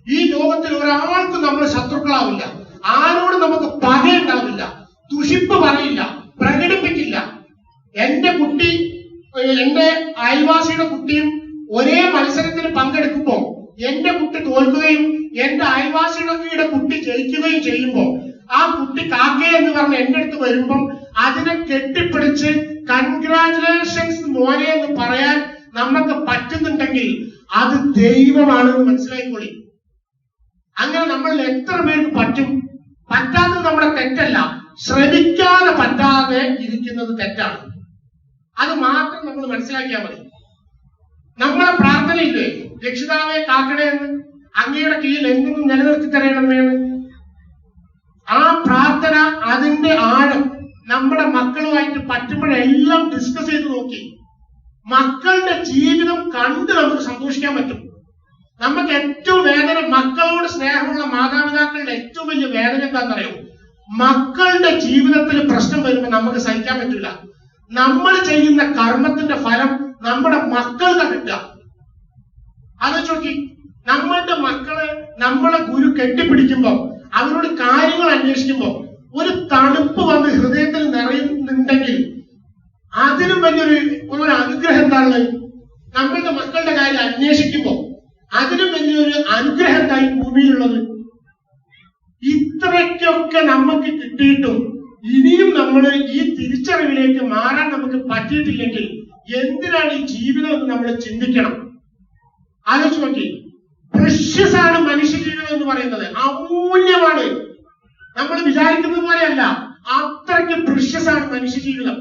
ഈ ലോകത്തിൽ ഒരാൾക്കും നമ്മൾ ശത്രുക്കളാവില്ല, ആരോടും നമുക്ക് പകയുണ്ടാവില്ല, ദുഷിപ്പ് പറയില്ല, പ്രകടിപ്പിക്കില്ല. എന്റെ കുട്ടി എന്റെ അയൽവാസിയുടെ കുട്ടിയും ഒരേ മത്സരത്തിന് പങ്കെടുക്കുമ്പോൾ എന്റെ കുട്ടി തോൽക്കുകയും എന്റെ അയൽവാസിയുടെ കുട്ടി ജയിക്കുകയും ചെയ്യുമ്പോൾ ആ കുട്ടി കാക്കേ എന്ന് പറഞ്ഞ് എന്റെ അടുത്ത് വരുമ്പം അതിനെ കെട്ടിപ്പിടിച്ച് കൺഗ്രാറ്റുലേഷൻസ് മോനെ എന്ന് പറയാൻ നമുക്ക് പറ്റുന്നുണ്ടെങ്കിൽ അത് ദൈവമാണെന്ന് മനസ്സിലായിക്കോളി. അങ്ങനെ നമ്മൾ എത്ര പേർക്ക് പറ്റും? പറ്റാത്തത് നമ്മുടെ തെറ്റല്ല, ശ്രമിക്കാതെ പറ്റാതെ ഇരിക്കുന്നത് തെറ്റാണ്. അത് മാത്രം നമ്മൾ മനസ്സിലാക്കിയാൽ മതി. നമ്മളെ പ്രാർത്ഥനയില്ലേ, രക്ഷിതാവെ കാക്കണേ എന്ന്, അങ്ങയുടെ കീഴിൽ എന്നും നിലനിർത്തി തരണമെന്ന്. ആ പ്രാർത്ഥന, അതിന്റെ ആഴം നമ്മുടെ മക്കളുമായിട്ട് പറ്റുമ്പോഴെല്ലാം ഡിസ്കസ് ചെയ്ത് നോക്കി. മക്കളുടെ ജീവിതം കണ്ട് നമുക്ക് സന്തോഷിക്കാൻ പറ്റും. നമുക്ക് ഏറ്റവും വേദന, മക്കളോട് സ്നേഹമുള്ള മാതാപിതാക്കളുടെ ഏറ്റവും വലിയ വേദന എന്താണെന്നറിയോ? മക്കളുടെ ജീവിതത്തിൽ പ്രശ്നം വരുമ്പോൾ നമുക്ക് സഹിക്കാൻ പറ്റില്ല. നമ്മൾ ചെയ്യുന്ന കർമ്മത്തിന്റെ ഫലം നമ്മുടെ മക്കൾക്ക് കിട്ടുക. ആലോചിച്ച്, നമ്മളുടെ മക്കളെ നമ്മളെ ഗുരു കെട്ടിപ്പിടിക്കുമ്പോൾ, അവരോട് കാര്യങ്ങൾ അന്വേഷിക്കുമ്പോൾ ഒരു തണുപ്പ് വന്ന് ഹൃദയത്തിൽ നിറയുന്നുണ്ടെങ്കിൽ അതിനും വലിയൊരു അനുഗ്രഹം എന്താണ്? നമ്മളുടെ മക്കളുടെ കാര്യം അന്വേഷിക്കുമ്പോൾ അതിനും വലിയൊരു അനുഗ്രഹം എന്തായി ഭൂമിയിലുള്ളത്? ഇത്രയ്ക്കൊക്കെ നമുക്ക് കിട്ടിയിട്ടും ഇനിയും നമ്മൾ ഈ തിരിച്ചറിവിലേക്ക് മാറാൻ നമുക്ക് പറ്റിയിട്ടില്ലെങ്കിൽ എന്തിനാണ് ഈ ജീവിതം എന്ന് നമ്മൾ ചിന്തിക്കണം. ആലോചിച്ച് നോക്കി. പ്രഷ്യസ് ആണ് മനുഷ്യ ജീവിതം എന്ന് പറയുന്നത്, അമൂല്യമാണ്. നമ്മൾ വിചാരിക്കുന്നത് പോലെയല്ല, അത്രയ്ക്ക് പ്രഷ്യസ് ആണ് മനുഷ്യ ജീവിതം.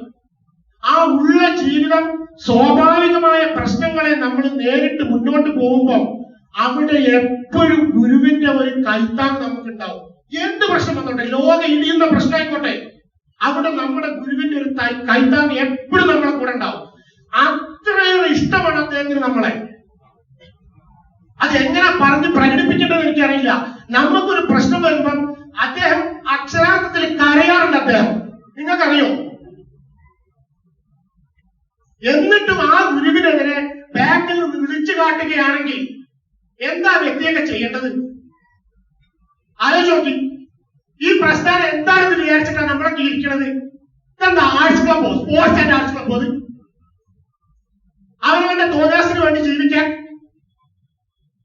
ആ ഉള്ള ജീവിതം സ്വാഭാവികമായ പ്രശ്നങ്ങളെ നമ്മൾ നേരിട്ട് മുന്നോട്ട് പോകുമ്പോൾ അവിടെ എപ്പോഴും ഗുരുവിന്റെ ഒരു കൈത്താങ് നമുക്കുണ്ടാവും. എന്ത് പ്രശ്നം വന്നോട്ടെ, ലോകം ഇടിയുന്ന പ്രശ്നമായിക്കോട്ടെ, അവിടെ നമ്മുടെ ഗുരുവിന്റെ ഒരു കൈത്താങ് എപ്പോഴും നമ്മളെ കൂടെ ഉണ്ടാവും. അത്രയേറെ ഇഷ്ടമാണ് അദ്ദേഹത്തിന് നമ്മളെ. അതെങ്ങനെ പറഞ്ഞ് പ്രകടിപ്പിക്കേണ്ടത് എനിക്കറിയില്ല. നമുക്കൊരു പ്രശ്നം വരുമ്പം അദ്ദേഹം അക്ഷരാർത്ഥത്തിൽ കരയാറുണ്ട്. അദ്ദേഹം നിങ്ങൾക്കറിയോ? എന്നിട്ടും ആ ഗുരുവിനെതിരെ ബാക്കിൽ നിന്ന് വിളിച്ചു കാട്ടുകയാണെങ്കിൽ എന്താ വ്യക്തിയൊക്കെ ചെയ്യേണ്ടത്? ആലോചിച്ച് നോക്കി. ഈ പ്രസ്ഥാനം എന്താണെന്ന് വിചാരിച്ചിട്ടാണ് നമ്മളൊക്കെ ഇരിക്കുന്നത്? ഇതെന്താ ആർട്സ് ക്ലബോ, സ്പോർട്സ് ആൻഡ് ആർട്സ് ക്ലബോ? അവരവന്റെ തോന്നാസിന് വേണ്ടി ജീവിക്കാൻ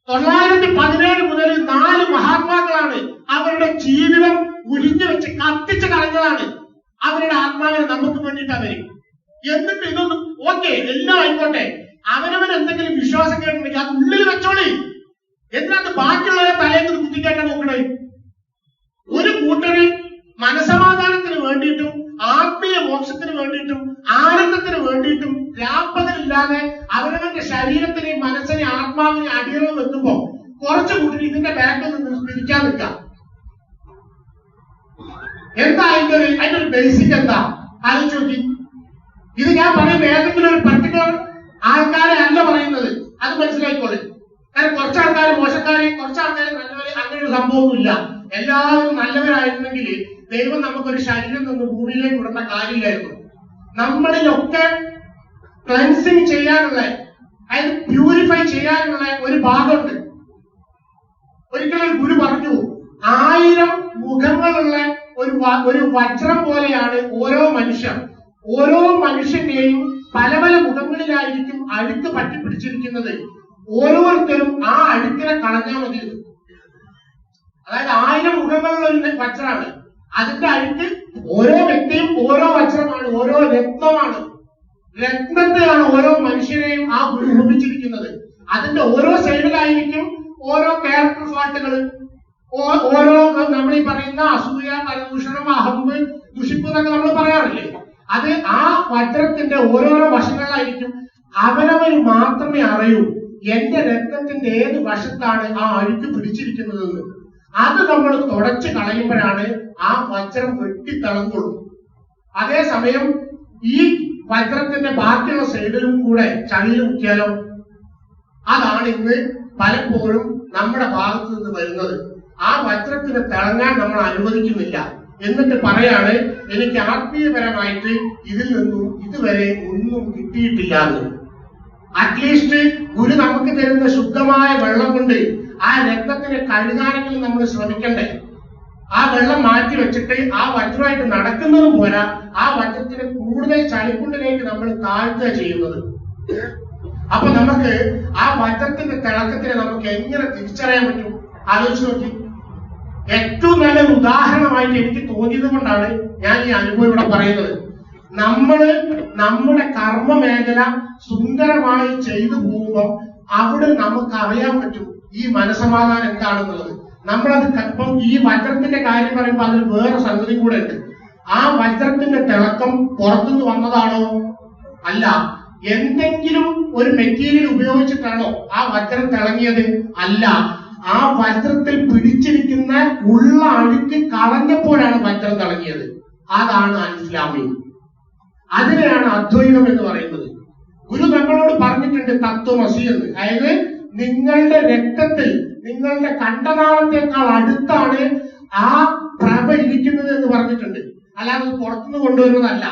917 മുതൽ 4 മഹാത്മാക്കളാണ് അവരുടെ ജീവിതം ഉരിഞ്ഞു വെച്ച് കത്തിച്ച് കളഞ്ഞതാണ്. അവരുടെ ആത്മാവിനെ നമുക്ക് വേണ്ടിയിട്ട് അവര്. എന്നിട്ട് ഇതൊന്നും ഓക്കെ, എല്ലാം ആയിക്കോട്ടെ, അവനവൻ എന്തെങ്കിലും വിശ്വാസം കേട്ടിട്ടുണ്ടെങ്കിൽ അത് ഉള്ളിൽ വെച്ചോളി. എന്തിനകത്ത് ബാക്കിയുള്ളവരെ തലേന്ന് കുത്തിക്കേറ്റാൻ നോക്കണേ? ഒരു കൂട്ടര് മനസമാധാനത്തിന് വേണ്ടിയിട്ടും ആത്മീയ മോക്ഷത്തിന് വേണ്ടിയിട്ടും ആനന്ദത്തിന് വേണ്ടിയിട്ടും രാപ്പകലില്ലാതെ അവനവന്റെ ശരീരത്തിനെയും മനസ്സിനെയും ആത്മാവിനെ അടിയറവ് വെക്കുമ്പോ കുറച്ചു കൂട്ടി ഇതിന്റെ ബാക്കിൽ നിന്ന് പിരിക്കാൻ നിൽക്കാം. എന്താ അതിന്റെ ഒരു ബേസിക് എന്താ? ആലോചിച്ച് നോക്കി. ഇത് ഞാൻ പറയുന്നത് ഏതെങ്കിലും ഒരു പർട്ടിക്കുലർ ആൾക്കാരെ അല്ല പറയുന്നത്, അത് മനസ്സിലായിക്കോളെ. കാരണം കുറച്ച് ആൾക്കാർ മോശക്കാരെ, കുറച്ച് ആൾക്കാർ നല്ലവരെ, അങ്ങനെ ഒരു സംഭവമൊന്നുമില്ല. എല്ലാവരും നല്ലവരായിരുന്നെങ്കിൽ ദൈവം നമുക്കൊരു ശരീരം നിന്ന് ഭൂമിയിലേക്ക് വിടേണ്ട കാര്യമില്ലായിരുന്നു. നമ്മളിലൊക്കെ ക്ലെൻസിങ് ചെയ്യാനുള്ള, അതായത് പ്യൂരിഫൈ ചെയ്യാനുള്ള ഒരു ഭാഗമുണ്ട്. ഒരിക്കലും ഗുരു പറഞ്ഞു, 1000 മുഖങ്ങളുള്ള ഒരു വജ്രം പോലെയാണ് ഓരോ മനുഷ്യർ. ഓരോ മനുഷ്യന്റെയും പല പല മുഖങ്ങളിലായിരിക്കും അഴുക്ക് പറ്റിപ്പിടിച്ചിരിക്കുന്നത്. ഓരോരുത്തരും ആ അഴുക്കിനെ കളഞ്ഞാൽ മതി. അതായത് 1000 മുഖങ്ങളുള്ള ഒരു വജ്രമാണ്. അതിന്റെ അഴുക്ക് ഓരോ വ്യക്തിയും ഓരോ വജ്രമാണ്, ഓരോ രത്നമാണ്. രത്നത്തെയാണ് ഓരോ മനുഷ്യരെയും ആ ഗുരു നിർമ്മിച്ചിരിക്കുന്നത്. അതിന്റെ ഓരോ സൈഡിലായിരിക്കും ഓരോ ക്യാരക്ടർ ഫാൾട്ടുകൾ, ഓരോ നമ്മൾ ഈ പറയുന്ന അസൂയ, പരദൂഷണം, അഹമ്പ്, ദുഷിപ്പ് എന്നൊക്കെ നമ്മൾ പറയാറില്ലേ, അത് ആ വജ്രത്തിന്റെ ഓരോരോ വശങ്ങളിലായിരിക്കും. അവനവന് മാത്രമേ അറിയൂ എന്റെ രക്തത്തിന്റെ ഏത് വശത്താണ് ആ അഴുക്ക് പിടിച്ചിരിക്കുന്നതെന്ന്. അത് നമ്മൾ തുടച്ചു കളയുമ്പോഴാണ് ആ വജ്രം വെട്ടിത്തിളങ്ങുള്ളൂ. അതേസമയം ഈ വജ്രത്തിന്റെ ബാക്കിയുള്ള സൈഡിലും കൂടെ ചളിയിൽ മുക്കിയാലോ, അതാണ് ഇന്ന് പലപ്പോഴും നമ്മുടെ ഭാഗത്ത് നിന്ന് വരുന്നത്. ആ വജ്രത്തിന് തിളങ്ങാൻ നമ്മൾ അനുവദിക്കുന്നില്ല. എന്നിട്ട് പറയാണ്, എനിക്ക് ആത്മീയപരമായിട്ട് ഇതിൽ നിന്നും ഇതുവരെ ഒന്നും കിട്ടിയിട്ടില്ല എന്ന്. അറ്റ്ലീസ്റ്റ് ഗുരു നമുക്ക് തരുന്ന ശുദ്ധമായ വെള്ളം കൊണ്ട് ആ രക്തത്തിനെ കഴുകാനെങ്കിലും നമ്മൾ ശ്രമിക്കണ്ടേ? ആ വെള്ളം മാറ്റി വെച്ചിട്ട് ആ വജ്രമായിട്ട് നടക്കുന്നതും പോരാ, ആ വജ്രത്തിന് കൂടുതൽ ചളിക്കുണ്ടിലേക്ക് നമ്മൾ താഴ്ത്തുക ചെയ്യുന്നത്. അപ്പൊ നമുക്ക് ആ വജ്രത്തിന്റെ തിളക്കത്തിനെ നമുക്ക് എങ്ങനെ തിരിച്ചറിയാൻ പറ്റും? ആലോചിച്ച് നോക്കി. ഏറ്റവും നല്ലൊരു ഉദാഹരണമായിട്ട് എനിക്ക് തോന്നിയത് കൊണ്ടാണ് ഞാൻ ഈ അനുഭവം ഇവിടെ പറയുന്നത്. നമ്മുടെ കർമ്മ മേഖല സുന്ദരമായി ചെയ്തു പോകുമ്പോൾ അവിടെ നമുക്ക് അറിയാൻ പറ്റും ഈ മനസമാധാനം എന്താണെന്നുള്ളത്. നമ്മളത് ഇപ്പം ഈ വജ്രത്തിന്റെ കാര്യം പറയുമ്പോൾ അതിൽ വേറെ സംഗതി കൂടെ ഉണ്ട്. ആ വജ്രത്തിന്റെ തിളക്കം പുറത്തുനിന്ന് വന്നതാണോ? അല്ല. എന്തെങ്കിലും ഒരു മെറ്റീരിയൽ ഉപയോഗിച്ചിട്ടാണോ ആ വജ്രം തിളങ്ങിയത്? അല്ല. ആ വജ്രത്തിൽ പിടിച്ചിരിക്കുന്ന ഉള്ള അഴുക്ക് കളഞ്ഞപ്പോഴാണ് വജ്രം തിളങ്ങിയത്. അതാണ് അനിസ്ലാമി. അതിനെയാണ് അദ്വൈതം എന്ന് പറയുന്നത്. ഗുരു നമ്മളോട് പറഞ്ഞിട്ടുണ്ട് തത്വമസി എന്ന്. അതായത് നിങ്ങളുടെ രക്തത്തിൽ, നിങ്ങളുടെ കണ്ഠനാളത്തെക്കാൾ അടുത്താണ് ആ പ്രഭ ഇരിക്കുന്നത് എന്ന് പറഞ്ഞിട്ടുണ്ട്. അല്ലാതെ പുറത്തുനിന്ന് കൊണ്ടുവരുന്നതല്ല.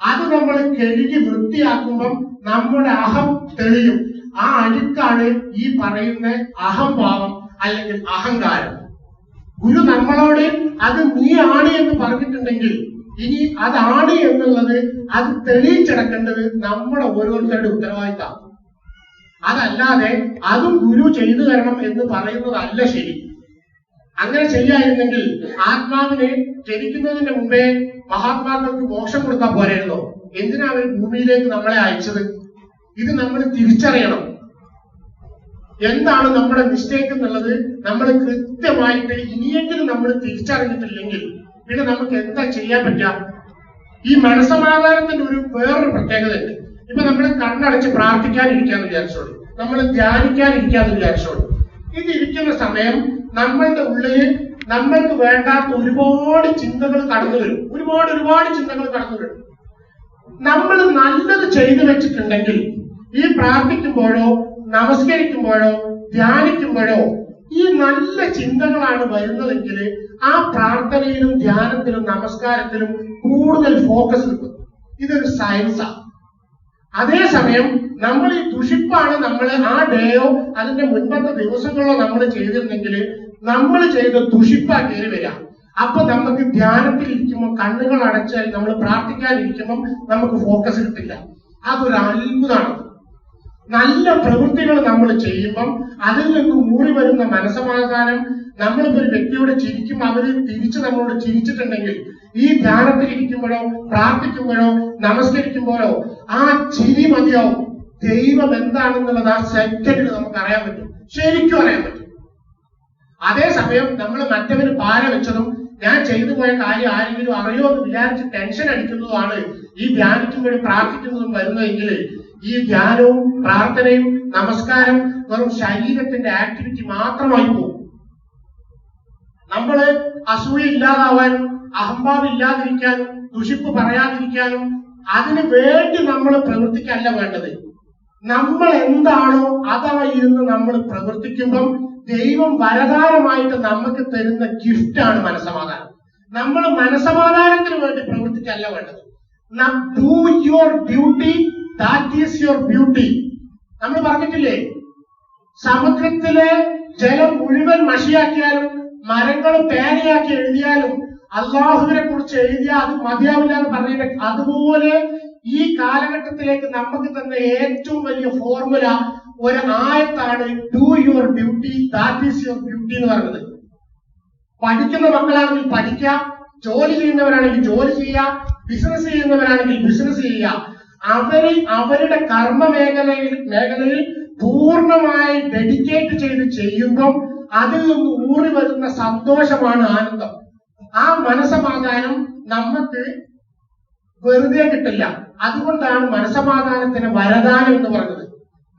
അത് നമ്മൾ കഴുകി വൃത്തിയാക്കുമ്പം നമ്മുടെ അഹം തെളിയും. ആ അഴുക്കാണ് ഈ പറയുന്ന അഹംഭാവം അല്ലെങ്കിൽ അഹങ്കാരം. ഗുരു നമ്മളോട് അത് നീ ആണ് എന്ന് പറഞ്ഞിട്ടുണ്ടെങ്കിൽ ഇനി അതാണ് എന്നുള്ളത് അത് തെളിയിച്ചെടുക്കേണ്ടത് നമ്മുടെ ഓരോരുത്തരുടെ ഉത്തരവാദിത്തമാണ്. അതല്ലാതെ അതും ഗുരു ചെയ്തു തരണം എന്ന് പറയുന്നതല്ല ശരി. അങ്ങനെ ചെയ്യായിരുന്നെങ്കിൽ ആത്മാവിന് ജനിക്കുന്നതിന് മുമ്പേ മഹാത്മാക്കൾക്ക് മോക്ഷം കൊടുക്കാൻ പോരായിരുന്നോ? എന്തിനാ അവർ ഭൂമിയിലേക്ക് നമ്മളെ അയച്ചത്? ഇത് നമ്മൾ തിരിച്ചറിയണം. എന്താണ് നമ്മുടെ മിസ്റ്റേക്ക് എന്നുള്ളത് നമ്മൾ കൃത്യമായിട്ട് ഇനിയെങ്കിലും നമ്മൾ തിരിച്ചറിഞ്ഞിട്ടില്ലെങ്കിൽ പിന്നെ നമുക്ക് എന്താ ചെയ്യാൻ പറ്റുക? ഈ മനസമാധാനത്തിന്റെ വേറൊരു പ്രത്യേകത ഉണ്ട്. ഇപ്പൊ നമ്മൾ കണ്ണടച്ച് പ്രാർത്ഥിക്കാനിരിക്കാന്ന് വിചാരിച്ചോളൂ, നമ്മൾ ധ്യാനിക്കാനിരിക്കാന്ന് വിചാരിച്ചോളൂ. ഇതിരിക്കുന്ന സമയം നമ്മളുടെ ഉള്ളിൽ നമ്മൾക്ക് വേണ്ടാത്ത ഒരുപാട് ചിന്തകൾ കടന്നു വരും. ഒരുപാട് ചിന്തകൾ കടന്നു വരും. നമ്മൾ നല്ലത് ചെയ്തു വെച്ചിട്ടുണ്ടെങ്കിൽ ഈ പ്രാർത്ഥിക്കുമ്പോഴോ നമസ്കരിക്കുമ്പോഴോ ധ്യാനിക്കുമ്പോഴോ ഈ നല്ല ചിന്തകളാണ് വരുന്നതെങ്കിൽ ആ പ്രാർത്ഥനയിലും ധ്യാനത്തിലും നമസ്കാരത്തിലും കൂടുതൽ ഫോക്കസ് കിട്ടും. ഇതൊരു സയൻസാണ്. അതേസമയം നമ്മൾ ഈ ദുഷിപ്പാണ് നമ്മൾ ആ ഡേയോ അതിന്റെ മുൻപത്തെ ദിവസങ്ങളോ നമ്മൾ ചെയ്തിരുന്നെങ്കിൽ നമ്മൾ ചെയ്ത ദുഷിപ്പാ കയറി വരിക. അപ്പൊ നമുക്ക് ധ്യാനത്തിൽ ഇരിക്കുമ്പോൾ കണ്ണുകൾ അടച്ചാൽ നമ്മൾ പ്രാർത്ഥിക്കാനിരിക്കുമ്പോൾ നമുക്ക് ഫോക്കസ് കിട്ടില്ല. അതൊരു അത്ഭുതമാണ്. നല്ല പ്രവൃത്തികൾ നമ്മൾ ചെയ്യുമ്പം അതിൽ നിന്ന് ഊറി വരുന്ന മനസമാധാനം, നമ്മളിപ്പോ ഒരു വ്യക്തിയോട് ചിരിക്കുമ്പോൾ അവര് തിരിച്ച് നമ്മളോട് ചിരിച്ചിട്ടുണ്ടെങ്കിൽ ഈ ധ്യാനത്തിൽ ഇരിക്കുമ്പോഴോ പ്രാർത്ഥിക്കുമ്പോഴോ നമസ്കരിക്കുമ്പോഴോ ആ ചിരി മതിയാവും. ദൈവം എന്താണെന്നുള്ളത് ആ സെക്കൻഡിൽ നമുക്ക് അറിയാൻ പറ്റും, ശരിക്കും അറിയാൻ പറ്റും. അതേസമയം നമ്മൾ മറ്റവന് പാര വെച്ചതും ഞാൻ ചെയ്തു പോയ കാര്യം ആരെങ്കിലും അറിയോ എന്ന് വിചാരിച്ച് ടെൻഷൻ അടിക്കുന്നതുമാണ് ഈ ധ്യാനിക്കുമ്പോഴും പ്രാർത്ഥിക്കുന്നതും വരുന്നതെങ്കിൽ ഈ ധ്യാനവും പ്രാർത്ഥനയും നമസ്കാരം വെറും ശരീരത്തിന്റെ ആക്ടിവിറ്റി മാത്രമായി പോകും. നമ്മള് അസൂയ ഇല്ലാതാവാനും അഹംഭാവം ഇല്ലാതിരിക്കാനും ദുഷിപ്പ് പറയാതിരിക്കാനും അതിനു വേണ്ടി നമ്മൾ പ്രവർത്തിക്കല്ല വേണ്ടത്. നമ്മൾ എന്താണോ അതായിരുന്നു നമ്മൾ പ്രവർത്തിക്കുമ്പം ദൈവം വരദാനമായിട്ട് നമുക്ക് തരുന്ന ഗിഫ്റ്റാണ് മനസമാധാനം. നമ്മൾ മനസമാധാനത്തിന് വേണ്ടി പ്രവർത്തിക്കല്ല വേണ്ടത്. Do your duty, that is your beauty. നമ്മൾ പറഞ്ഞിട്ടില്ലേ, സമുദ്രത്തിലെ ജലം മുഴുവൻ മഷിയാക്കിയാലും മരങ്ങൾ പേനയാക്കി എഴുതിയാലും അള്ളാഹുവിനെ കുറിച്ച് എഴുതിയാൽ അത് മതിയാവില്ല എന്ന് പറഞ്ഞിട്ട്, അതുപോലെ ഈ കാലഘട്ടത്തിലേക്ക് നമുക്ക് തന്ന ഏറ്റവും വലിയ ഫോർമുല ഒരു ആയത്താണ് do your duty, that is your beauty എന്ന് പറയുന്നത്. പഠിക്കുന്ന മക്കളാണെങ്കിൽ പഠിക്കാം, ജോലി ചെയ്യുന്നവരാണെങ്കിൽ ജോലി ചെയ്യാം, ബിസിനസ് ചെയ്യുന്നവരാണെങ്കിൽ ബിസിനസ് ചെയ്യാം. അവരുടെ കർമ്മ മേഖലയിൽ പൂർണ്ണമായി ഡെഡിക്കേറ്റ് ചെയ്ത് ചെയ്യുമ്പം അതിൽ നിന്ന് ഊറി വരുന്ന സന്തോഷമാണ് ആനന്ദം. ആ മനസമാധാനം നമുക്ക് വെറുതെ കിട്ടില്ല. അതുകൊണ്ടാണ് മനസമാധാനത്തിന് വരദാനം എന്ന് പറഞ്ഞത്.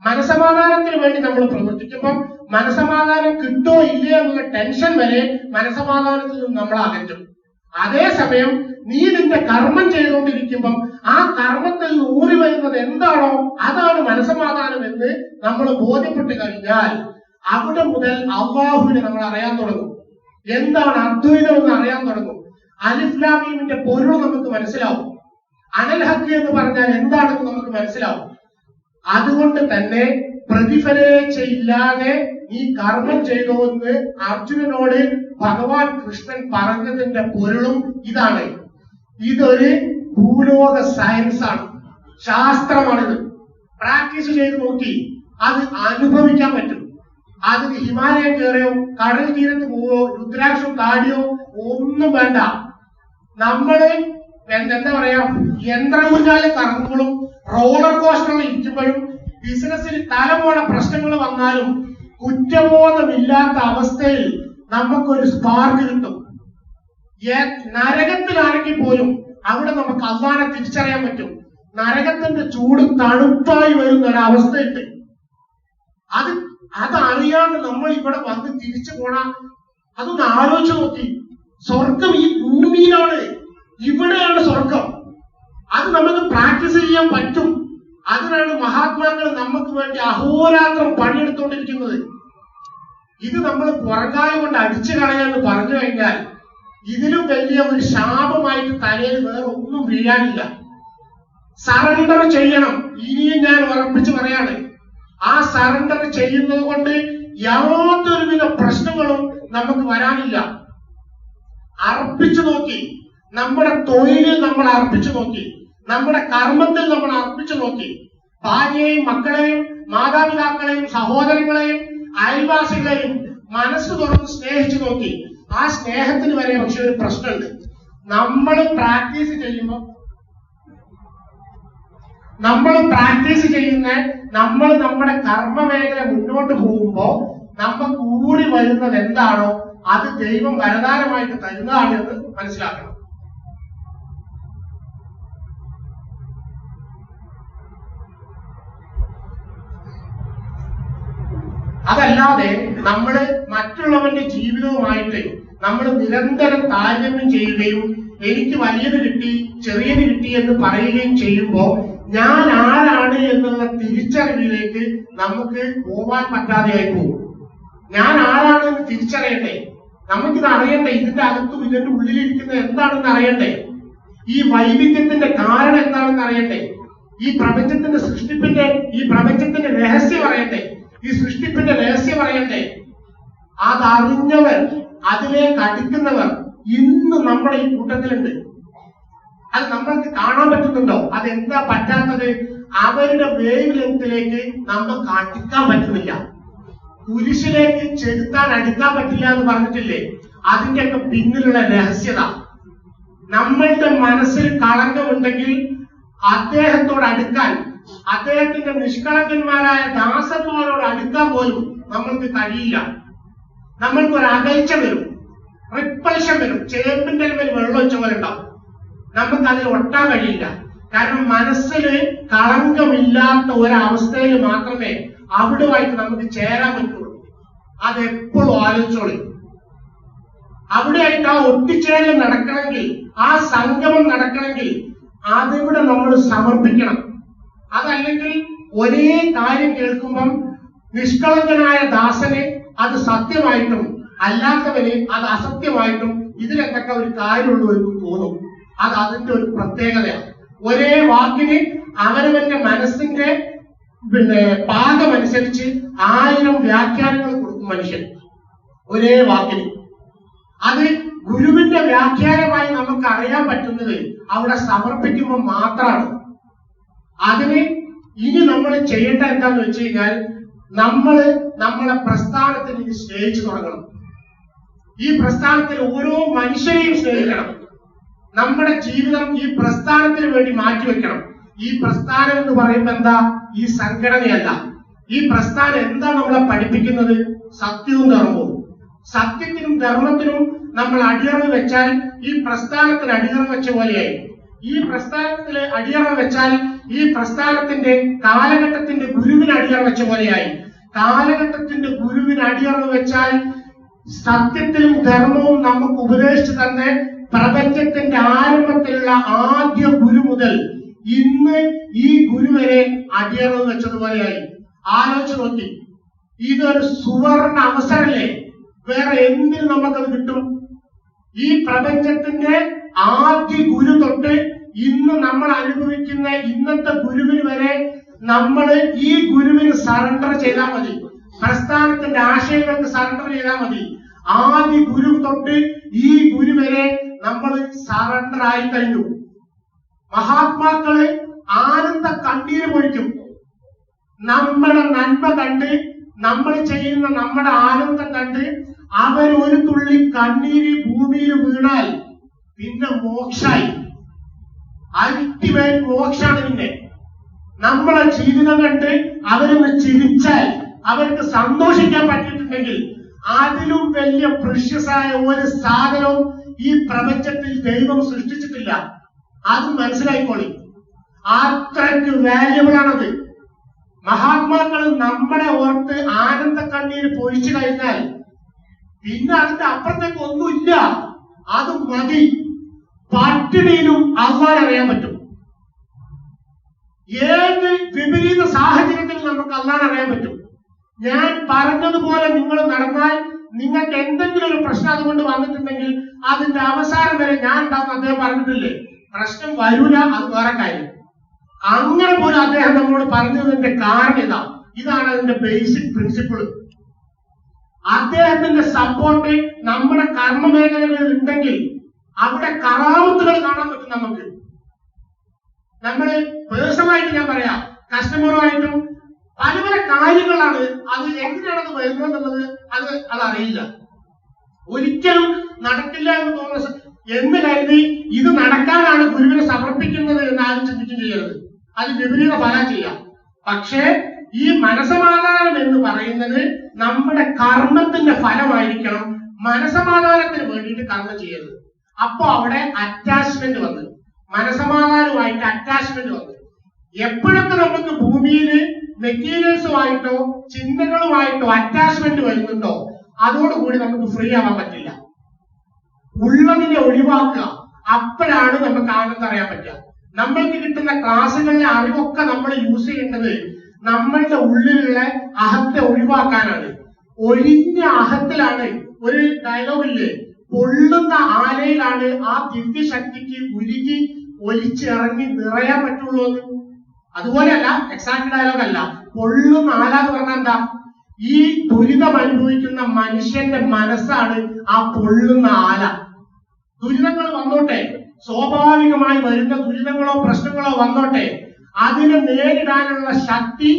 മനസമാധാനത്തിന് വേണ്ടി നമ്മൾ പ്രവർത്തിക്കുമ്പം മനസമാധാനം കിട്ടോ ഇല്ലേ എന്നുള്ള ടെൻഷൻ വരെ മനസമാധാനത്തിൽ നിന്ന് നമ്മൾ അകറ്റും. അതേസമയം നീ നിന്റെ കർമ്മം ചെയ്തുകൊണ്ടിരിക്കുമ്പം ആ കർമ്മത്തിൽ ഊറി വരുന്നത് എന്താണോ അതാണ് മനസമാധാനം എന്ന് നമ്മൾ ബോധ്യപ്പെട്ട് കഴിഞ്ഞാൽ അവിടെ മുതൽ അല്ലാഹുവിനെ നമ്മൾ അറിയാൻ തുടങ്ങും. എന്താണ് അദ്വൈതം എന്ന് അറിയാൻ തുടങ്ങും. അലിഫ് ലാം മീമിന്റെ പൊരുൾ നമുക്ക് മനസ്സിലാവും. അനൽ ഹഖ് എന്ന് പറഞ്ഞാൽ എന്താണെന്ന് നമുക്ക് മനസ്സിലാവും. അതുകൊണ്ട് തന്നെ പ്രതിഫലേച്ഛയില്ലാതെ നീ കർമ്മം ചെയ്തോ എന്ന് അർജുനനോട് ഭഗവാൻ കൃഷ്ണൻ പറഞ്ഞതിന്റെ പൊരുളും ഇതാണ്. ഇതൊരു ഭൂലോക സയൻസ് ആണ്, ശാസ്ത്രമാണിത്. പ്രാക്ടീസ് ചെയ്ത് നോക്കി അത് അനുഭവിക്കാൻ പറ്റും. അതിന് ഹിമാലയം കയറിയോ കടൽ തീരത്ത് പോവോ രുദ്രാക്ഷം താടിയോ ഒന്നും വേണ്ട. നമ്മള് എന്താ പറയാ, യന്ത്രമുന്നാലെ കറങ്ങുമ്പോഴും റോളർ കോസ്റ്ററിൽ ഇരിക്കുമ്പോഴും ബിസിനസ്സിൽ തലപോണ പ്രശ്നങ്ങൾ വന്നാലും കുറ്റബോധമില്ലാത്ത അവസ്ഥയിൽ നമുക്കൊരു സ്പാർക്ക് കിട്ടും. നരകത്തിലാണെങ്കിൽ പോലും അവിടെ നമുക്ക് അള്ളാനെ തിരിച്ചറിയാൻ പറ്റും. നരകത്തിന്റെ ചൂട് തണുപ്പായി വരുന്ന ഒരവസ്ഥയുണ്ട്. അതറിയാണ്ട് നമ്മൾ ഇവിടെ വന്ന് തിരിച്ചു പോണ അതൊന്ന് ആലോചിച്ച് നോക്കി. സ്വർഗം ഈ ഭൂമിയിലാണ്, ഇവിടെയാണ് സ്വർഗം. അത് നമുക്ക് പ്രാക്ടീസ് ചെയ്യാൻ പറ്റും. അതിനാണ് മഹാത്മാക്കൾ നമുക്ക് വേണ്ടി അഹോരാത്രം പണിയെടുത്തുകൊണ്ടിരിക്കുന്നത്. ഇത് നമ്മൾ പുറങ്കായ കൊണ്ട് അടിച്ചു കളയാന്ന് പറഞ്ഞു കഴിഞ്ഞാൽ ഇതിലും വലിയ ഒരു ശാപമായിട്ട് തലയിൽ വേറെ ഒന്നും വീഴാനില്ല. സറണ്ടർ ചെയ്യണം. ഇനിയും ഞാൻ ഉറപ്പിച്ചു പറയാണ്, ആ സറണ്ടർ ചെയ്യുന്നത് കൊണ്ട് യാതൊരുവിധ പ്രശ്നങ്ങളും നമുക്ക് വരാനില്ല. അർപ്പിച്ചു നോക്കി, നമ്മുടെ തൊഴിലിൽ നമ്മൾ അർപ്പിച്ചു നോക്കി, നമ്മുടെ കർമ്മത്തിൽ നമ്മൾ അർപ്പിച്ചു നോക്കി, ഭാര്യയെയും മക്കളെയും മാതാപിതാക്കളെയും സഹോദരങ്ങളെയും അയൽവാസികളെയും മനസ്സ് തുറന്ന് സ്നേഹിച്ചു നോക്കി. ആ സ്നേഹത്തിന് വരെ പക്ഷെ ഒരു പ്രശ്നമുണ്ട്. നമ്മൾ പ്രാക്ടീസ് ചെയ്യുന്ന നമ്മൾ നമ്മുടെ കർമ്മമേഖല മുന്നോട്ട് പോകുമ്പോ നമുക്ക് ഊറി വരുന്നത് എന്താണോ അത് ദൈവം വരദാനമായിട്ട് തരുന്നതാണ് എന്ന് മനസ്സിലാക്കണം. അതല്ലാതെ നമ്മള് മറ്റുള്ളവന്റെ ജീവിതവുമായിട്ട് നമ്മൾ നിരന്തരം താരതമ്യം ചെയ്യുകയും എനിക്ക് വലിയത് കിട്ടി ചെറിയത് കിട്ടി എന്ന് പറയുകയും ചെയ്യുമ്പോ ഞാൻ ആരാണ് എന്നുള്ള തിരിച്ചറിവിലേക്ക് നമുക്ക് പോവാൻ പറ്റാതെയായി പോകും. ഞാൻ ആരാണെന്ന് തിരിച്ചറിയണ്ടേ, നമുക്കിത് അറിയണ്ടേ, ഇതിന്റെ അകത്തും ഇതിന്റെ ഉള്ളിലിരിക്കുന്ന എന്താണെന്ന് അറിയണ്ടേ, ഈ വൈവിധ്യത്തിന്റെ കാരണം എന്താണെന്ന് അറിയണ്ടേ, ഈ പ്രപഞ്ചത്തിന്റെ രഹസ്യം അറിയണ്ടേ, ഈ സൃഷ്ടിപ്പിന്റെ രഹസ്യം അറിയണ്ടേ. അതറിഞ്ഞവർ, അതിലേക്ക് അടുക്കുന്നവർ ഇന്ന് നമ്മുടെ ഈ കൂട്ടത്തിലുണ്ട്. അത് നമ്മൾക്ക് കാണാൻ പറ്റുന്നുണ്ടോ? അതെന്താ പറ്റാത്തത്? അവരുടെ വേവ് ലെങ്ത്തിലേക്ക് നമുക്ക് അടുക്കാൻ പറ്റുന്നില്ല. കുരിശിലേക്ക് ചെലുത്താൻ അടുക്കാൻ പറ്റില്ല എന്ന് പറഞ്ഞിട്ടില്ലേ? അതിന്റെയൊക്കെ പിന്നിലുള്ള രഹസ്യത. നമ്മളുടെ മനസ്സിൽ കളങ്കമുണ്ടെങ്കിൽ അദ്ദേഹത്തോട് അടുക്കാൻ, അദ്ദേഹത്തിന്റെ നിഷ്കളങ്കന്മാരായ ദാസന്മാരോട് അടുക്കാൻ പോലും നമ്മൾക്ക് കഴിയില്ല. നമ്മൾക്കൊരു അകൽച്ച വരും, റിപ്പൾഷൻ വരും, ചേമ്പിന്റെ മേൽ വെള്ളം ഒഴിച്ച പോലെ ഉണ്ടാവും. നമുക്ക് അതിൽ ഒട്ടാൻ കഴിയില്ല. കാരണം മനസ്സിൽ കളങ്കമില്ലാത്ത ഒരവസ്ഥയിൽ മാത്രമേ അവിടുമായിട്ട് നമുക്ക് ചേരാൻ പറ്റുള്ളൂ. അതെപ്പോഴും ആലോചിച്ചോളൂ. അവിടെയായിട്ട് ആ ഒട്ടിച്ചേരൽ നടക്കണമെങ്കിൽ, ആ സംഗമം നടക്കണമെങ്കിൽ അതിവിടെ നമ്മൾ സമർപ്പിക്കണം. അതല്ലെങ്കിൽ ഒരേ കാര്യം കേൾക്കുമ്പം നിഷ്കളങ്കനായ ദാസനെ അത് സത്യമായിട്ടും അല്ലാത്തവന് അത് അസത്യമായിട്ടും ഇതിലെന്തൊക്കെ ഒരു കാര്യമുള്ളൂ എന്ന് തോന്നും. അത് അതിന്റെ ഒരു പ്രത്യേകതയാണ്. ഒരേ വാക്കിന് അവനവന്റെ മനസ്സിന്റെ പാകമനുസരിച്ച് 1000 വ്യാഖ്യാനങ്ങൾ കൊടുക്കും മനുഷ്യൻ ഒരേ വാക്കിന്. അത് ഗുരുവിന്റെ വ്യാഖ്യാനമായി നമുക്ക് അറിയാൻ പറ്റുന്നത് അവിടെ സമർപ്പിക്കുമ്പോൾ മാത്രമാണ്. അതിന് ഇനി നമ്മൾ ചെയ്യേണ്ട എന്താന്ന് വെച്ച് കഴിഞ്ഞാൽ, നമ്മളെ പ്രസ്ഥാനത്തിന് ഇനി സ്നേഹിച്ചു തുടങ്ങണം. ഈ പ്രസ്ഥാനത്തിൽ ഓരോ മനുഷ്യരെയും സ്നേഹിക്കണം. നമ്മുടെ ജീവിതം ഈ പ്രസ്ഥാനത്തിന് വേണ്ടി മാറ്റിവെക്കണം. ഈ പ്രസ്ഥാനം എന്ന് പറയുമ്പോൾ എന്താ? ഈ സംഘടനയല്ല. ഈ പ്രസ്ഥാനം എന്താ നമ്മളെ പഠിപ്പിക്കുന്നത്? സത്യവും ധർമ്മവും. സത്യത്തിനും ധർമ്മത്തിനും നമ്മൾ അടിയറവ് വെച്ചാൽ ഈ പ്രസ്ഥാനത്തിന് അടിയറവ് വെച്ച പോലെയായി. ഈ പ്രസ്ഥാനത്തിന് അടിയറവ് വെച്ചാൽ ഈ പ്രസ്ഥാനത്തിന്റെ കാലഘട്ടത്തിന്റെ ഗുരുവിന് അടിയറവ് വെച്ച പോലെയായി. കാലഘട്ടത്തിന്റെ ഗുരുവിന് അടിയറവ് വെച്ചാൽ സത്യത്തിലും ധർമ്മവും നമുക്ക് ഉപദേശിച്ചു തന്നെ പ്രപഞ്ചത്തിന്റെ ആരംഭത്തിലുള്ള ആദ്യ ഗുരു മുതൽ ഇന്ന് ഈ ഗുരു വരെ അടിയറവ് വെച്ചതുപോലെയായി. ആലോചിച്ച് നോക്കി, ഇതൊരു സുവർണ അവസരമല്ലേ? വേറെ എന്തിന് നമുക്കത് കിട്ടും? ഈ പ്രപഞ്ചത്തിന്റെ ആദ്യ ഗുരു തൊട്ട് ഇന്ന് നമ്മൾ അനുഭവിക്കുന്ന ഇന്നത്തെ ഗുരുവിന് വരെ നമ്മൾ ഈ ഗുരുവിന് സറണ്ടർ ചെയ്താൽ മതി. പ്രസ്ഥാനത്തിന്റെ ആശയങ്ങൾക്ക് സറണ്ടർ ചെയ്താൽ മതി. ആദ്യ ഗുരു തൊട്ട് ഈ ഗുരു വരെ നമ്മൾ സറണ്ടർ ആയി കഴിഞ്ഞു. മഹാത്മാക്കള് ആനന്ദ കണ്ണീര് പൊഴിക്കും. നമ്മുടെ നന്മ കണ്ട്, നമ്മൾ ചെയ്യുന്ന നമ്മുടെ ആനന്ദം കണ്ട് അവർ ഒരു തുള്ളി കണ്ണീര് ഭൂമിയിൽ വീണാൽ പിന്നെ മോക്ഷായി. അൾട്ടിമേറ്റ് മോക്ഷാണ്. പിന്നെ നമ്മളെ ജീവിതം കണ്ട് അവരൊന്ന് ചിരിച്ചാൽ, അവർക്ക് സന്തോഷിക്കാൻ പറ്റിയിട്ടുണ്ടെങ്കിൽ അതിലും വലിയ പ്രഷ്യസായ ഒരു സാധനവും ഈ പ്രപഞ്ചത്തിൽ ദൈവം സൃഷ്ടിച്ചിട്ടില്ല. അത് മനസ്സിലായിക്കോളി. അത്രയ്ക്ക് വാല്യബിൾ ആണത്. മഹാത്മാക്കൾ നമ്മളെ ഓർത്ത് ആനന്ദ കണ്ണീര് പൊഴിച്ചു കഴിഞ്ഞാൽ പിന്നെ അതിന്റെ അപ്പുറത്തേക്ക് ഒന്നുമില്ല. അത് മതി. പട്ടിണിയിലും അള്ളാഹുവിനെ അറിയാൻ പറ്റും. ഏത് വിപരീത സാഹചര്യത്തിൽ നമുക്ക് അല്ലാതെ അറിയാൻ പറ്റും. ഞാൻ പറഞ്ഞതുപോലെ നിങ്ങൾ നടന്നാൽ നിങ്ങൾക്ക് എന്തെങ്കിലും ഒരു പ്രശ്നം അതുകൊണ്ട് വന്നിട്ടുണ്ടെങ്കിൽ അതിന്റെ അവസാനം വരെ ഞാൻ ഉണ്ടാകുന്ന അദ്ദേഹം പറഞ്ഞിട്ടില്ലേ, പ്രശ്നം വരൂല, അത് വേറെ കാര്യം. അങ്ങനെ പോലും അദ്ദേഹം നമ്മളോട് പറഞ്ഞതിന്റെ കാരണം ഇതാണ് അതിന്റെ ബേസിക് പ്രിൻസിപ്പിൾ. അദ്ദേഹത്തിന്റെ സപ്പോർട്ട് നമ്മുടെ കർമ്മ മേഖലകളിൽ ഉണ്ടെങ്കിൽ അവിടെ കറാമത്തുകൾ കാണാൻ പറ്റും. നമുക്ക് നമ്മള് പേഴ്സണലായിട്ട് ഞാൻ പറയാം, കസ്റ്റമറുമായിട്ടും പല പല കാര്യങ്ങളാണ്. അത് എങ്ങനെയാണത് വരുന്നത് എന്നുള്ളത് അതറിയില്ല. ഒരിക്കലും നടക്കില്ല എന്ന് തോന്നുന്ന എന്ന് കരുതി ഇത് നടക്കാനാണ് ഗുരുവിനെ സമർപ്പിക്കുന്നത് എന്ന് ആരും ചിന്തിക്കുകയും ചെയ്യരുത്. അത് വിപരീത ഫലം ചെയ്യാം. പക്ഷേ ഈ മനസമാധാനം എന്ന് പറയുന്നത് നമ്മുടെ കർമ്മത്തിന്റെ ഫലമായിരിക്കണം. മനസമാധാനത്തിന് വേണ്ടിയിട്ട് കർമ്മം ചെയ്യരുത്. അപ്പൊ അവിടെ അറ്റാച്ച്മെന്റ് വന്ന്, മനസമാധാനവുമായിട്ട് അറ്റാച്ച്മെന്റ് വന്ന്, എപ്പോഴൊക്കെ നമുക്ക് ഭൂമിയിൽ മെറ്റീരിയൽസുമായിട്ടോ ചിന്തകളുമായിട്ടോ അറ്റാച്ച്മെന്റ് വരുന്നുണ്ടോ അതോടുകൂടി നമുക്ക് ഫ്രീ ആവാൻ പറ്റില്ല. ഉള്ളതിനെ ഒഴിവാക്കുക, അപ്പോഴാണ് നമുക്ക് ആനന്ദം അറിയാൻ പറ്റുക. നമ്മൾക്ക് കിട്ടുന്ന ക്ലാസ്സുകളിലെ അറിവൊക്കെ നമ്മൾ യൂസ് ചെയ്യേണ്ടത് നമ്മളുടെ ഉള്ളിലുള്ള അഹത്തെ ഒഴിവാക്കാനാണ്. ഒഴിഞ്ഞ അഹത്തിലാണ്. ഒരു ഡയലോഗില്ലേ, പൊള്ളുന്ന ആലയിലാണ് ആ ദിവ്യശക്തിക്ക് ഉരുകി ഒലിച്ചിറങ്ങി നിറയാൻ പറ്റുള്ളൂ എന്ന്. അതുപോലെയല്ല, എക്സാക്ട് ഡയലോഗ് അല്ല. പൊള്ളുന്ന ആല എന്ന് പറഞ്ഞാൽ എന്താ? ഈ ദുരിതം അനുഭവിക്കുന്ന മനുഷ്യന്റെ മനസ്സാണ് ആ പൊള്ളുന്ന ആല. ദുരിതങ്ങൾ വന്നോട്ടെ, സ്വാഭാവികമായി വരുന്ന ദുരിതങ്ങളോ പ്രശ്നങ്ങളോ വന്നോട്ടെ, അതിനെ നേരിടാനുള്ള ശക്തി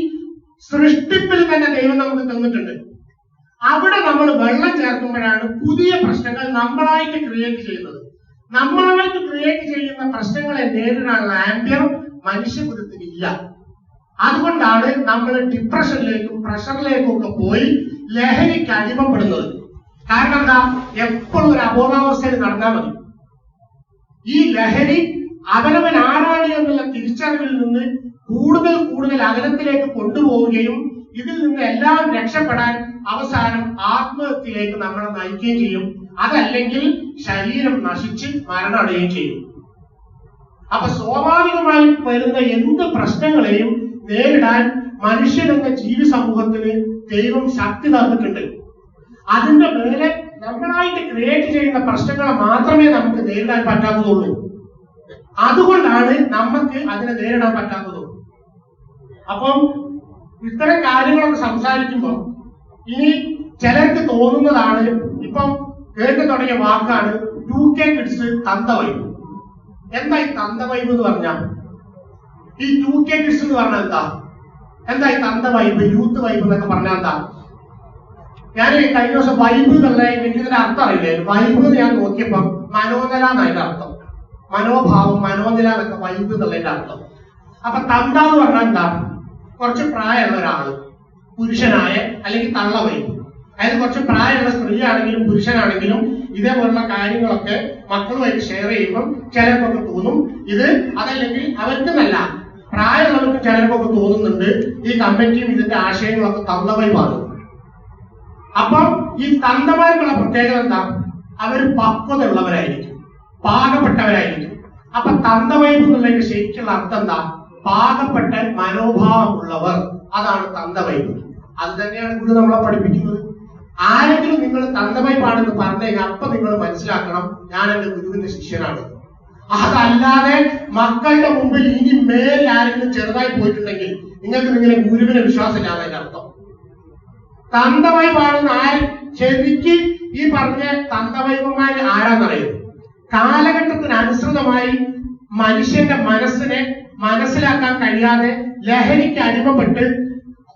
സൃഷ്ടിപ്പിൽ തന്നെ ദൈവം നമുക്ക് തന്നിട്ടുണ്ട്. അവിടെ നമ്മൾ വെള്ളം ചേർക്കുമ്പോഴാണ് പുതിയ പ്രശ്നങ്ങൾ നമ്മളായിട്ട് ക്രിയേറ്റ് ചെയ്യുന്നത്. നമ്മളായിട്ട് ക്രിയേറ്റ് ചെയ്യുന്ന പ്രശ്നങ്ങളെ നേരിടാനുള്ള ആംബിയർ മനുഷ്യകുലത്തിനില്ല. അതുകൊണ്ടാണ് നമ്മൾ ഡിപ്രഷനിലേക്കും പ്രഷറിലേക്കും ഒക്കെ പോയി ലഹരിക്ക് അടിമപ്പെടുന്നത്. കാരണം എന്താ? എപ്പോഴും ഒരു അബോധാവസ്ഥയിൽ നടന്നാൽ മതി. ഈ ലഹരി അവനവൻ ആരാണ് എന്നുള്ള തിരിച്ചറിവിൽ നിന്ന് കൂടുതൽ കൂടുതൽ അകലത്തിലേക്ക് കൊണ്ടുപോവുകയും ഇതിൽ നിന്ന് എല്ലാം രക്ഷപ്പെടാൻ അവസാനം ആത്മഹത്യയിലേക്ക് നമ്മളെ നയിക്കുകയും ചെയ്യും. അതല്ലെങ്കിൽ ശരീരം നശിച്ച് മരണമടയുകയും ചെയ്യും. അപ്പൊ സ്വാഭാവികമായി വരുന്ന എന്ത് പ്രശ്നങ്ങളെയും നേരിടാൻ മനുഷ്യനെന്ന ജീവി സമൂഹത്തിന് ദൈവം ശക്തി തന്നിട്ടുണ്ട്. അതിന്റെ മേലെ നമ്മളായിട്ട് ക്രിയേറ്റ് ചെയ്യുന്ന പ്രശ്നങ്ങളെ മാത്രമേ നമുക്ക് നേരിടാൻ പറ്റാത്തതുള്ളൂ. അതുകൊണ്ടാണ് നമുക്ക് അതിനെ നേരിടാൻ പറ്റാത്തതും. അപ്പം ഇത്തരം കാര്യങ്ങളൊക്കെ സംസാരിക്കുമ്പോൾ ഇനി ചിലർക്ക് തോന്നുന്നതാണ്, ഇപ്പം കേട്ടു തുടങ്ങിയ വാക്കാണ് 2K കിഡ്സ് തന്തവൈബ്. എന്താ ഈ തന്തവൈബ് എന്ന് പറഞ്ഞാൽ? ഈ 2K കിഡ്സ് എന്ന് പറഞ്ഞാൽ എന്താ ഈ തന്ത വൈബ്, യൂത്ത് വൈബ് എന്നൊക്കെ പറഞ്ഞാൽ എന്താ? ഞാൻ കഴിഞ്ഞ ദിവസം വൈബ് എന്നുള്ള എനിക്കിതിന്റെ അർത്ഥം അറിയില്ലേ. വൈബ് എന്ന് ഞാൻ നോക്കിയപ്പം മനോനില എന്നതിന്റെ അർത്ഥം, മനോഭാവം, മനോനില എന്നൊക്കെ വൈബ് എന്നുള്ളതിന്റെ അർത്ഥം. അപ്പൊ തന്ത എന്ന് പറഞ്ഞാൽ എന്താ? കുറച്ച് പ്രായമുള്ള ഒരാള്, പുരുഷനായ അല്ലെങ്കിൽ തള്ള വൈബ്. അതായത് കുറച്ച് പ്രായമുള്ള സ്ത്രീ ആണെങ്കിലും പുരുഷനാണെങ്കിലും ഇതേപോലുള്ള കാര്യങ്ങളൊക്കെ മക്കളുമായിട്ട് ഷെയർ ചെയ്യുമ്പം ചിലർക്കൊക്കെ തോന്നും ഇത്, അതല്ലെങ്കിൽ അവർക്ക് നല്ല പ്രായമുള്ളവർക്ക് ചിലർക്കൊക്കെ തോന്നുന്നുണ്ട് ഈ കമ്മിറ്റിയും ഇതിന്റെ ആശയങ്ങളൊക്കെ തന്തവൈബാണ്. അപ്പം ഈ തന്തമാർക്കുള്ള പ്രത്യേകത എന്താ? അവർ പക്വത ഉള്ളവരായിരിക്കും, പാകപ്പെട്ടവരായിരിക്കും. അപ്പൊ തന്തവൈബ് എന്നുള്ളതിന്റെ ശരിക്കുള്ള അർത്ഥം എന്താ? പാകപ്പെട്ട മനോഭാവമുള്ളവർ. അതാണ് തന്തവൈബ്. അത് തന്നെയാണ് ഗുരു നമ്മളെ പഠിപ്പിക്കുന്നത്. ആരെങ്കിലും നിങ്ങൾ തന്തവൈബാണെന്ന് പറഞ്ഞു കഴിഞ്ഞാൽ അപ്പൊ നിങ്ങൾ മനസ്സിലാക്കണം, ഞാൻ എന്റെ ഗുരുവിന്റെ ശിഷ്യനാണ്. അതല്ലാതെ മക്കളുടെ മുമ്പിൽ ഇനി മേൽ ആരെങ്കിലും ചെറുതായി പോയിട്ടുണ്ടെങ്കിൽ നിങ്ങൾക്ക് നിങ്ങളെ ഗുരുവിനെ വിശ്വാസമില്ലാതെ അതിന്റെ അർത്ഥം. തന്തവൈബാണെന്ന് ആര് ശരിക്ക് ഈ പറഞ്ഞ തന്തവൈബന്മാര് ആരാന്നറിയും? കാലഘട്ടത്തിന് അനുസൃതമായി മനുഷ്യന്റെ മനസ്സിനെ മനസ്സിലാക്കാൻ കഴിയാതെ ലഹരിക്ക് അടിമപ്പെട്ട്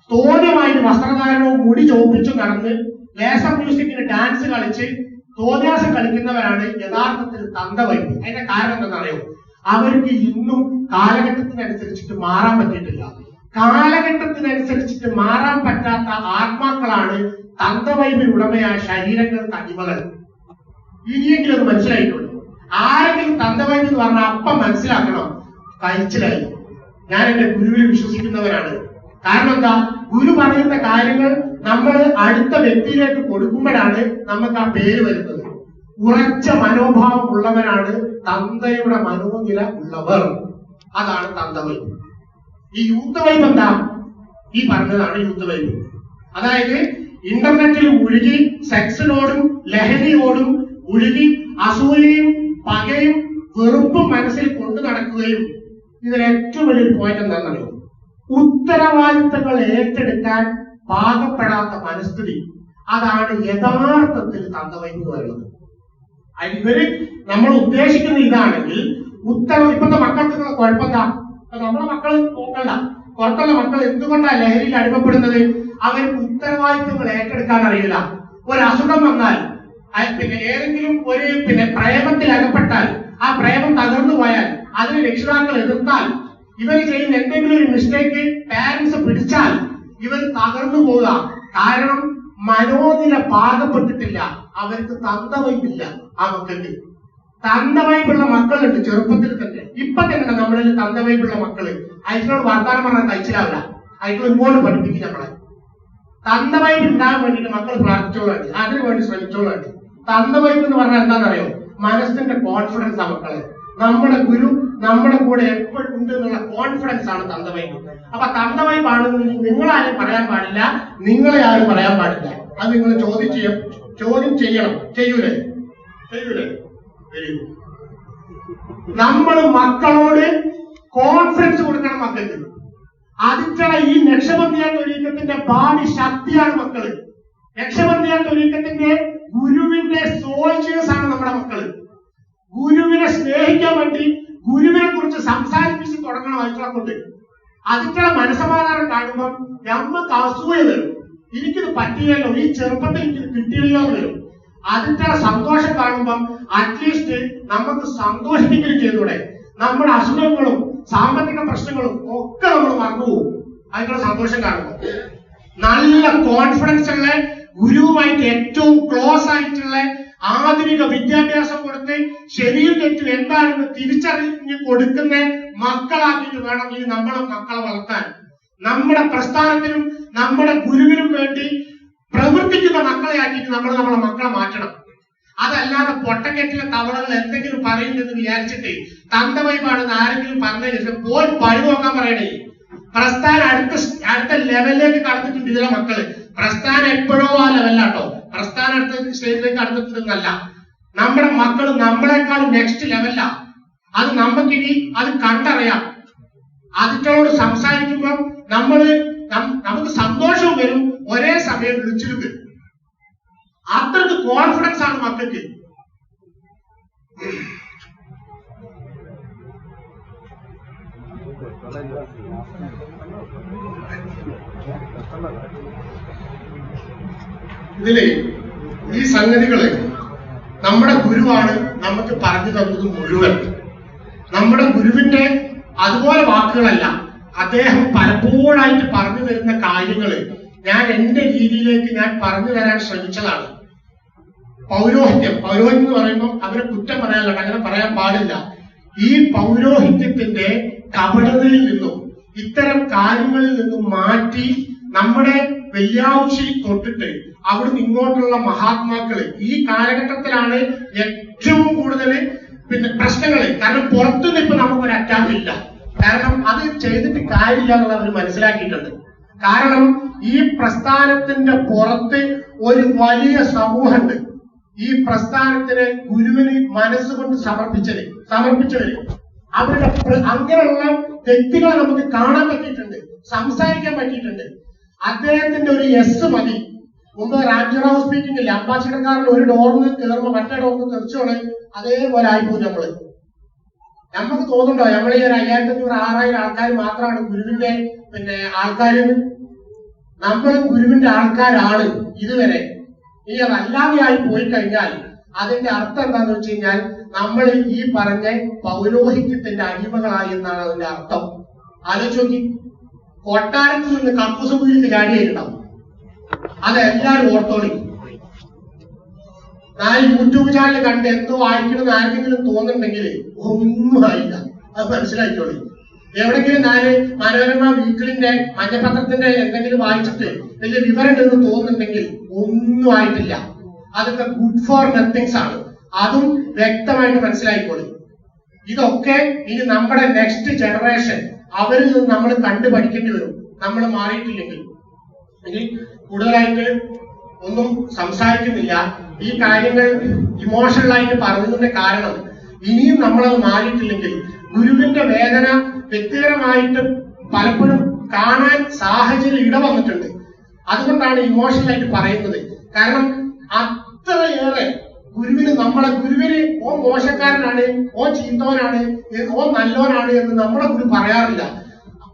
തോന്നിയമായിട്ട് വസ്ത്രധാരണവും മുടി ചോപ്പിച്ചു നടന്ന് ലേസർ മ്യൂസിക്കിന് ഡാൻസ് കളിച്ച് തോന്യാസം കളിക്കുന്നവരാണ് യഥാർത്ഥത്തിൽ തന്തവൈബ്. അതിന്റെ കാരണം എന്താണെന്നറിയോ? അവർക്ക് ഇന്നും കാലഘട്ടത്തിനനുസരിച്ചിട്ട് മാറാൻ പറ്റിയിട്ടില്ല. കാലഘട്ടത്തിനനുസരിച്ചിട്ട് മാറാൻ പറ്റാത്ത ആത്മാക്കളാണ് തന്തവൈബിന് ഉടമയായ ശരീരങ്ങൾക്ക് അടിമകൾ. ഇനിയെങ്കിലും അത് മനസ്സിലായിട്ടുള്ളൂ. ആരെങ്കിലും തന്തവൈബ് എന്ന് പറഞ്ഞാൽ അപ്പം മനസ്സിലാക്കണം, കഴിച്ചിലായി. ഞാൻ എന്റെ ഗുരുവിൽ വിശ്വസിക്കുന്നവരാണ്. കാരണം എന്താ? ഗുരു പറയുന്ന കാര്യങ്ങൾ നമ്മൾ അടുത്ത വ്യക്തിയിലേക്ക് കൊടുക്കുമ്പോഴാണ് നമുക്ക് ആ പേര് വരുന്നത്. ഉറച്ച മനോഭാവം ഉള്ളവരാണ് തന്തയുടെ മനോനില ഉള്ളവർ. അതാണ് തന്തവൈബ്. ഈ യൂത്ത് വൈബ് എന്താ? ഈ പറഞ്ഞതാണ് യൂത്ത് വൈബ്. അതായത് ഇന്റർനെറ്റിൽ മുഴുകി സെക്സിനോടും ലഹരിയോടും മുഴുകി അസൂയയും പകയും വെറുപ്പും മനസ്സിൽ കൊണ്ടു നടക്കുകയും. ഇതിൽ ഏറ്റവും വലിയൊരു പോയിന്റ് എന്താണെന്നറിയോ? ഉത്തരവാദിത്തങ്ങൾ ഏറ്റെടുക്കാൻ പാകപ്പെടാത്ത മനസ്ഥിതി. അതാണ് യഥാർത്ഥത്തിൽ തന്തവൈബ് വരുന്നത്. ഇവര് നമ്മൾ ഉദ്ദേശിക്കുന്ന ഇതാണെങ്കിൽ ഇപ്പോഴത്തെ മക്കൾക്കുള്ള കുഴപ്പം എന്താ? നമ്മളെ മക്കൾ നോക്കണ്ട, പുറത്തുള്ള മക്കൾ എന്തുകൊണ്ടാണ് ലഹരിയിൽ അടിമപ്പെടുന്നത്? അവർക്ക് ഉത്തരവാദിത്തങ്ങൾ ഏറ്റെടുക്കാൻ അറിയില്ല. ഒരു അസുഖം വന്നാൽ, പിന്നെ ഏതെങ്കിലും ഒരു പ്രേമത്തിൽ അകപ്പെട്ടാൽ, ആ പ്രേമം തകർന്നു പോയാൽ, അതിന് രക്ഷിതാക്കൾ എതിർത്താൽ, ഇവർ ചെയ്യുന്ന എന്തെങ്കിലും ഒരു മിസ്റ്റേക്ക് പാരന്റ്സ് പിടിച്ചാൽ ഇവർ തകർന്നു പോവുക. കാരണം മനോനില പാകപ്പെട്ടിട്ടില്ല. അവർക്ക് തന്തവൈബില്ല. ആ മക്കൾക്ക് തന്തവൈബുള്ള മക്കളുണ്ട് ചെറുപ്പത്തിൽ തന്നെ. ഇപ്പൊ തന്നെ നമ്മളിൽ തന്തവൈബുള്ള മക്കള് അയറ്റിനോട് വർത്താനം പറഞ്ഞാൽ കഴിച്ചിലാവില്ല. അയറ്റിനോട് ഇങ്ങോട്ട് പഠിപ്പിക്കും. നമ്മളെ തന്തവൈബ് ഉണ്ടാകാൻ വേണ്ടിയിട്ട് മക്കൾ പ്രാർത്ഥിച്ചോളാണ്, അതിനു വേണ്ടി ശ്രമിച്ചോളാണ്. തന്തവൈബ് എന്ന് പറഞ്ഞാൽ എന്താണെന്നറിയോ? മനസ്സിന്റെ കോൺഫിഡൻസ് ആ മക്കള്. നമ്മുടെ ഗുരു നമ്മുടെ കൂടെ എപ്പോഴും ഉണ്ട് എന്നുള്ള കോൺഫിഡൻസ് ആണ് തന്തവൈബ്. അപ്പൊ തന്തവൈബ് ആണെങ്കിൽ നിങ്ങളാരും പറയാൻ പാടില്ല, നിങ്ങളെ ആരും പറയാൻ പാടില്ല. അത് നിങ്ങൾ ചോദ്യം ചെയ്യണം. ചെയ്യൂലേ? നമ്മൾ മക്കളോട് കോൺഫിഡൻസ് കൊടുക്കണം. മക്കൾക്ക് അതിച്ചുള്ള ഈ രക്ഷബന്ധിയാ തൊരീക്കത്തിന്റെ ഭാവി ശക്തിയാണ് മക്കള്. രക്ഷബന്ധിയാ തൊരീക്കത്തിന്റെ ഗുരുവിന്റെ സോൾജേഴ്സ് ആണ് നമ്മുടെ മക്കള്. ഗുരുവിനെ സ്നേഹിക്കാൻ വേണ്ടി ഗുരുവിനെ കുറിച്ച് സംസാരിപ്പിച്ച് തുടങ്ങണം. അതിച്ചുള്ള കൊണ്ട് അതിച്ചുള്ള മനസ്സമാധാനം കാണുമ്പോൾ നമ്മക്ക് അസൂയ വരും. എനിക്കിത് പറ്റിയല്ലോ, ഈ ചെറുപ്പത്തിൽ എനിക്കിത് കിട്ടിയല്ലോ എന്ന് വരും. അതിന്റെ സന്തോഷം കാണുമ്പം അറ്റ്ലീസ്റ്റ് നമുക്ക് സന്തോഷിപ്പിക്കുകയും ചെയ്തൂടെ? നമ്മുടെ അസുഖങ്ങളും സാമ്പത്തിക പ്രശ്നങ്ങളും ഒക്കെ നമ്മൾ മറന്നുപോകും അതിനുള്ള സന്തോഷം കാണുമ്പോൾ. നല്ല കോൺഫിഡൻസ് ഉള്ള ഗുരുവുമായിട്ട് ഏറ്റവും ക്ലോസ് ആയിട്ടുള്ള ആധുനിക വിദ്യാഭ്യാസം കൊടുത്ത് ശരിയും തെറ്റും എന്താണെന്ന് തിരിച്ചറിഞ്ഞ് കൊടുക്കുന്ന മക്കളാക്കിയിട്ട് വേണം ഈ നമ്മളെ മക്കളെ വളർത്താൻ. നമ്മുടെ പ്രസ്ഥാനത്തിനും നമ്മുടെ ഗുരുവിനും വേണ്ടി പ്രവർത്തിക്കുന്ന മക്കളെ ആക്കിയിട്ട് നമ്മളെ മക്കളെ മാറ്റണം. അതല്ലാതെ പൊട്ടക്കെട്ടിലെ തവളകൾ എന്തെങ്കിലും പറയുന്നെന്ന് വിചാരിച്ചിട്ട് തന്തവൈബാണെന്ന് ആരെങ്കിലും പറഞ്ഞതിന് ശേഷം പോയി പഴി നോക്കാൻ പറയണേ. പ്രസ്ഥാനം അടുത്ത ലെവലിലേക്ക് കടന്നിട്ടുണ്ട് ഇതിലെ മക്കള്. പ്രസ്ഥാനം എപ്പോഴോ ആ ലെവലാട്ടോ. പ്രസ്ഥാനം അടുത്ത സ്റ്റേജിലേക്ക് കടന്നിട്ടുണ്ടെന്നല്ല. നമ്മുടെ മക്കൾ നമ്മളെക്കാളും നെക്സ്റ്റ് ലെവലാ. അത് നമുക്കിനി അത് കണ്ടറിയാം. അതിനോട് സംസാരിക്കുമ്പോൾ നമുക്ക് സന്തോഷവും വരും, ഒരേ സമയം വിളിച്ചിലും വരും. അത്രക്ക് കോൺഫിഡൻസ് ആണ് മക്കൾക്ക്. ഇതിലെ ഈ സംഗതികള് നമ്മുടെ ഗുരുവാണ് നമുക്ക് പറഞ്ഞു തന്നത് മുഴുവൻ. നമ്മുടെ ഗുരുവിന്റെ അതുപോലെ വാക്കുകളല്ല, അദ്ദേഹം പലപ്പോഴായിട്ട് പറഞ്ഞു തരുന്ന കാര്യങ്ങള് ഞാൻ എന്റെ രീതിയിലേക്ക് ഞാൻ പറഞ്ഞു തരാൻ ശ്രമിച്ചതാണ്. പൗരോഹിത്യം എന്ന് പറയുമ്പോൾ അവരെ കുറ്റം പറയാനുണ്ട്, അങ്ങനെ പറയാൻ പാടില്ല. ഈ പൗരോഹിത്യത്തിന്റെ കപടതയിൽ നിന്നും ഇത്തരം കാര്യങ്ങളിൽ നിന്നും മാറ്റി നമ്മുടെ വെള്ളിയാഴ്ച തൊട്ടിട്ട് അവിടുന്ന് ഇങ്ങോട്ടുള്ള മഹാത്മാക്കള് ഈ കാലഘട്ടത്തിലാണ് ഏറ്റവും കൂടുതൽ പ്രശ്നങ്ങള്. കാരണം പുറത്തുനിന്ന് ഇപ്പൊ നമുക്കൊരു അറ്റാക്ക് ഇല്ല. കാരണം അത് ചെയ്തിട്ട് കാര്യമില്ല എന്നുള്ളത് അവർ മനസ്സിലാക്കിയിട്ടുണ്ട്. കാരണം ഈ പ്രസ്ഥാനത്തിന്റെ പുറത്ത് ഒരു വലിയ സമൂഹമുണ്ട്. ഈ പ്രസ്ഥാനത്തിന് ഗുരുവിന് മനസ്സുകൊണ്ട് സമർപ്പിച്ചവര് അവരുടെ അങ്ങനെയുള്ള വ്യക്തികളെ നമുക്ക് കാണാൻ പറ്റിയിട്ടുണ്ട്, സംസാരിക്കാൻ പറ്റിയിട്ടുണ്ട്. അദ്ദേഹത്തിന്റെ ഒരു എസ് മതി. മുമ്പ് റാംജിറാവു സ്പീക്കിംഗ് ഇല്ല, അംബാസിഡർക്കാരിൽ ഒരു ഡോറിന് കയറുമ്പോ മറ്റേ ഡോറിന് തെറിച്ചോളെ അതേപോലെ ആയിപ്പോയി നമ്മള്. നമുക്ക് തോന്നുന്നുണ്ടോ നമ്മൾ ഈ ഒരു 5500-6000 ആൾക്കാർ മാത്രമാണ് ഗുരുവിന്റെ ആൾക്കാരെന്ന്? നമ്മൾ ഗുരുവിന്റെ ആൾക്കാരാണ് ഇതുവരെ. ഇനി അതല്ലാതെ ആയി പോയി കഴിഞ്ഞാൽ അതിന്റെ അർത്ഥം എന്താന്ന് വെച്ച് കഴിഞ്ഞാൽ നമ്മൾ ഈ പറഞ്ഞ പൗരോഹിത്യത്തിന്റെ അടിമകളായി എന്നാണ് അതിന്റെ അർത്ഥം. ആലോചിച്ച് നോക്കി, കൊട്ടാരത്തിൽ നിന്ന് കക്കൂസ് കുഴിയിൽ ചാടിയായിട്ടുണ്ടാവും. അതെല്ലാരും ഓർത്തോളി. യൂട്യൂബ് ചാനൽ കണ്ട് എന്തോ വായിക്കണമെന്ന് ആർക്കെങ്കിലും തോന്നുന്നുണ്ടെങ്കിൽ ഒന്നും ആയില്ല, അത് മനസ്സിലാക്കിക്കോളി. എവിടെങ്കിലും ഞാൻ മനോരമ വീക്കിലിന്റെ മഞ്ഞപത്രത്തിന്റെ എന്തെങ്കിലും വായിച്ചിട്ട് വലിയ വിവരം ഉണ്ടെന്ന് തോന്നുന്നുണ്ടെങ്കിൽ ഒന്നും ആയിട്ടില്ല. അതൊക്കെ ഗുഡ് ഫോർ നത്തിങ്സ് ആണ്. അതും വ്യക്തമായിട്ട് മനസ്സിലാക്കിക്കോളി. ഇതൊക്കെ ഇനി നമ്മുടെ നെക്സ്റ്റ് ജനറേഷൻ അവരിൽ നിന്ന് നമ്മൾ കണ്ടു പഠിക്കേണ്ടി വരും, നമ്മൾ മാറിയിട്ടില്ലെങ്കിൽ. ഇനി കൂടുതലായിട്ട് ഒന്നും സംസാരിക്കുന്നില്ല. ഈ കാര്യങ്ങൾ ഇമോഷണലായിട്ട് പറഞ്ഞതിന്റെ കാരണം ഇനിയും നമ്മളത് മാറിയിട്ടില്ലെങ്കിൽ ഗുരുവിന്റെ വേദന വ്യക്തിപരമായിട്ട് പലപ്പോഴും കാണാൻ സാഹചര്യം ഇടവന്നിട്ടുണ്ട്. അതുകൊണ്ടാണ് ഇമോഷണലായിട്ട് പറയുന്നത്. കാരണം അത്രയേറെ ഗുരുവിന് ഓ മോശക്കാരനാണ്, ഓ ചീത്തവനാണ്, ഓ നല്ലവനാണ് എന്ന് നമ്മുടെ ഗുരു പറയാറില്ല.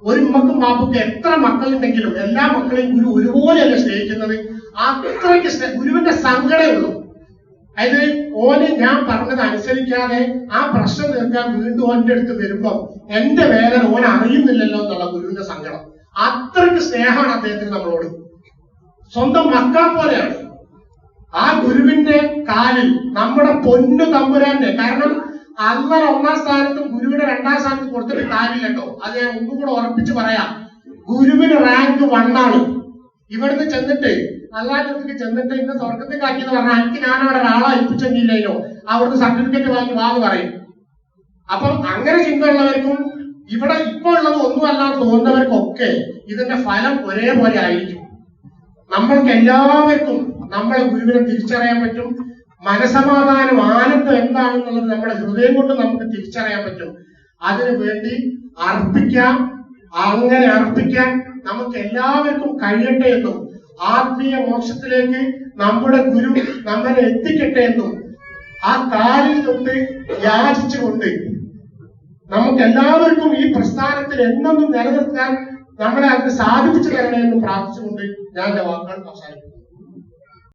ഒരു ഉമ്മക്കും ബാപ്പുക്കും എത്ര മക്കളുണ്ടെങ്കിലും എല്ലാ മക്കളെയും ഗുരു ഒരുപോലെയല്ല സ്നേഹിക്കുന്നത്. അത്രയ്ക്ക് ഗുരുവിന്റെ സങ്കടമേ ഉള്ളൂ. അതായത് ഓന് ഞാൻ പറഞ്ഞത് അനുസരിക്കാതെ ആ പ്രശ്നം തീർക്കാൻ വീണ്ടും ഓന്റെ അടുത്ത് വരുമ്പോ എന്റെ വേദന ഓൻ അറിയുന്നില്ലല്ലോ എന്നുള്ള ഗുരുവിന്റെ സങ്കടം. അത്രയ്ക്ക് സ്നേഹമാണ് അദ്ദേഹത്തിന് നമ്മളോട്. സ്വന്തം മക്കളെ പോലെയാണ്. ആ ഗുരുവിന്റെ കാലിൽ നമ്മുടെ പൊന്നു തമ്പുരാന്റെ, കാരണം അള്ളാഹ് 1-ാം സ്ഥാനത്തും ഗുരുവിന്റെ 2-ാം സ്ഥാനത്തും കൊടുത്തിട്ട് കാര്യമില്ല കേട്ടോ. അത് ഞാൻ ഒന്നും കൂടെ ഉറപ്പിച്ച് പറയാം. ഗുരുവിന് റാങ്ക് 1 ആണ്. ഇവിടുന്ന് ചെന്നിട്ട് അള്ളാഹിന്റെ അടുത്തേക്ക് ചെന്നിട്ട് ഇന്ന് സ്വർഗത്തിൽ കാക്കിയെന്ന് പറഞ്ഞാൽ എനിക്ക് ഞാനവിടെ ഒരാളെ ഏൽപ്പിച്ചെങ്കില്ലല്ലോ അവിടുന്ന് സർട്ടിഫിക്കറ്റ് വാങ്ങി പറയും. അപ്പം അങ്ങനെ ചിന്തയുള്ളവർക്കും ഇവിടെ ഇപ്പൊ ഉള്ളത് ഒന്നുമല്ലാന്ന് തോന്നുന്നവർക്കൊക്കെ ഇതിന്റെ ഫലം ഒരേപോലെ ആയിരിക്കും. നമ്മൾക്ക് എല്ലാവർക്കും നമ്മളെ ഗുരുവിനെ തിരിച്ചറിയാൻ പറ്റും. മനസമാധാനം, ആനന്ദം എന്താണെന്നുള്ളത് നമ്മുടെ ഹൃദയം കൊണ്ട് നമുക്ക് തിരിച്ചറിയാൻ പറ്റും. അതിനു വേണ്ടി അർപ്പിക്കാം. അങ്ങനെ അർപ്പിക്കാൻ നമുക്ക് എല്ലാവർക്കും കഴിയട്ടെ എന്നും ആത്മീയ മോക്ഷത്തിലേക്ക് നമ്മുടെ ഗുരു നമ്മളെ എത്തിക്കട്ടെ എന്നും ആ കാലിൽ തൊട്ട് യാചിച്ചുകൊണ്ട് നമുക്ക് എല്ലാവർക്കും ഈ പ്രസ്ഥാനത്തിൽ എന്നെന്നും നിലനിർത്താൻ നമ്മളെ അത് സാധിപ്പിച്ചു തരണമെന്ന് പ്രാർത്ഥിച്ചുകൊണ്ട് ഞാൻ എന്റെ വാക്കുകൾ അവസാനിപ്പിക്കുന്നു.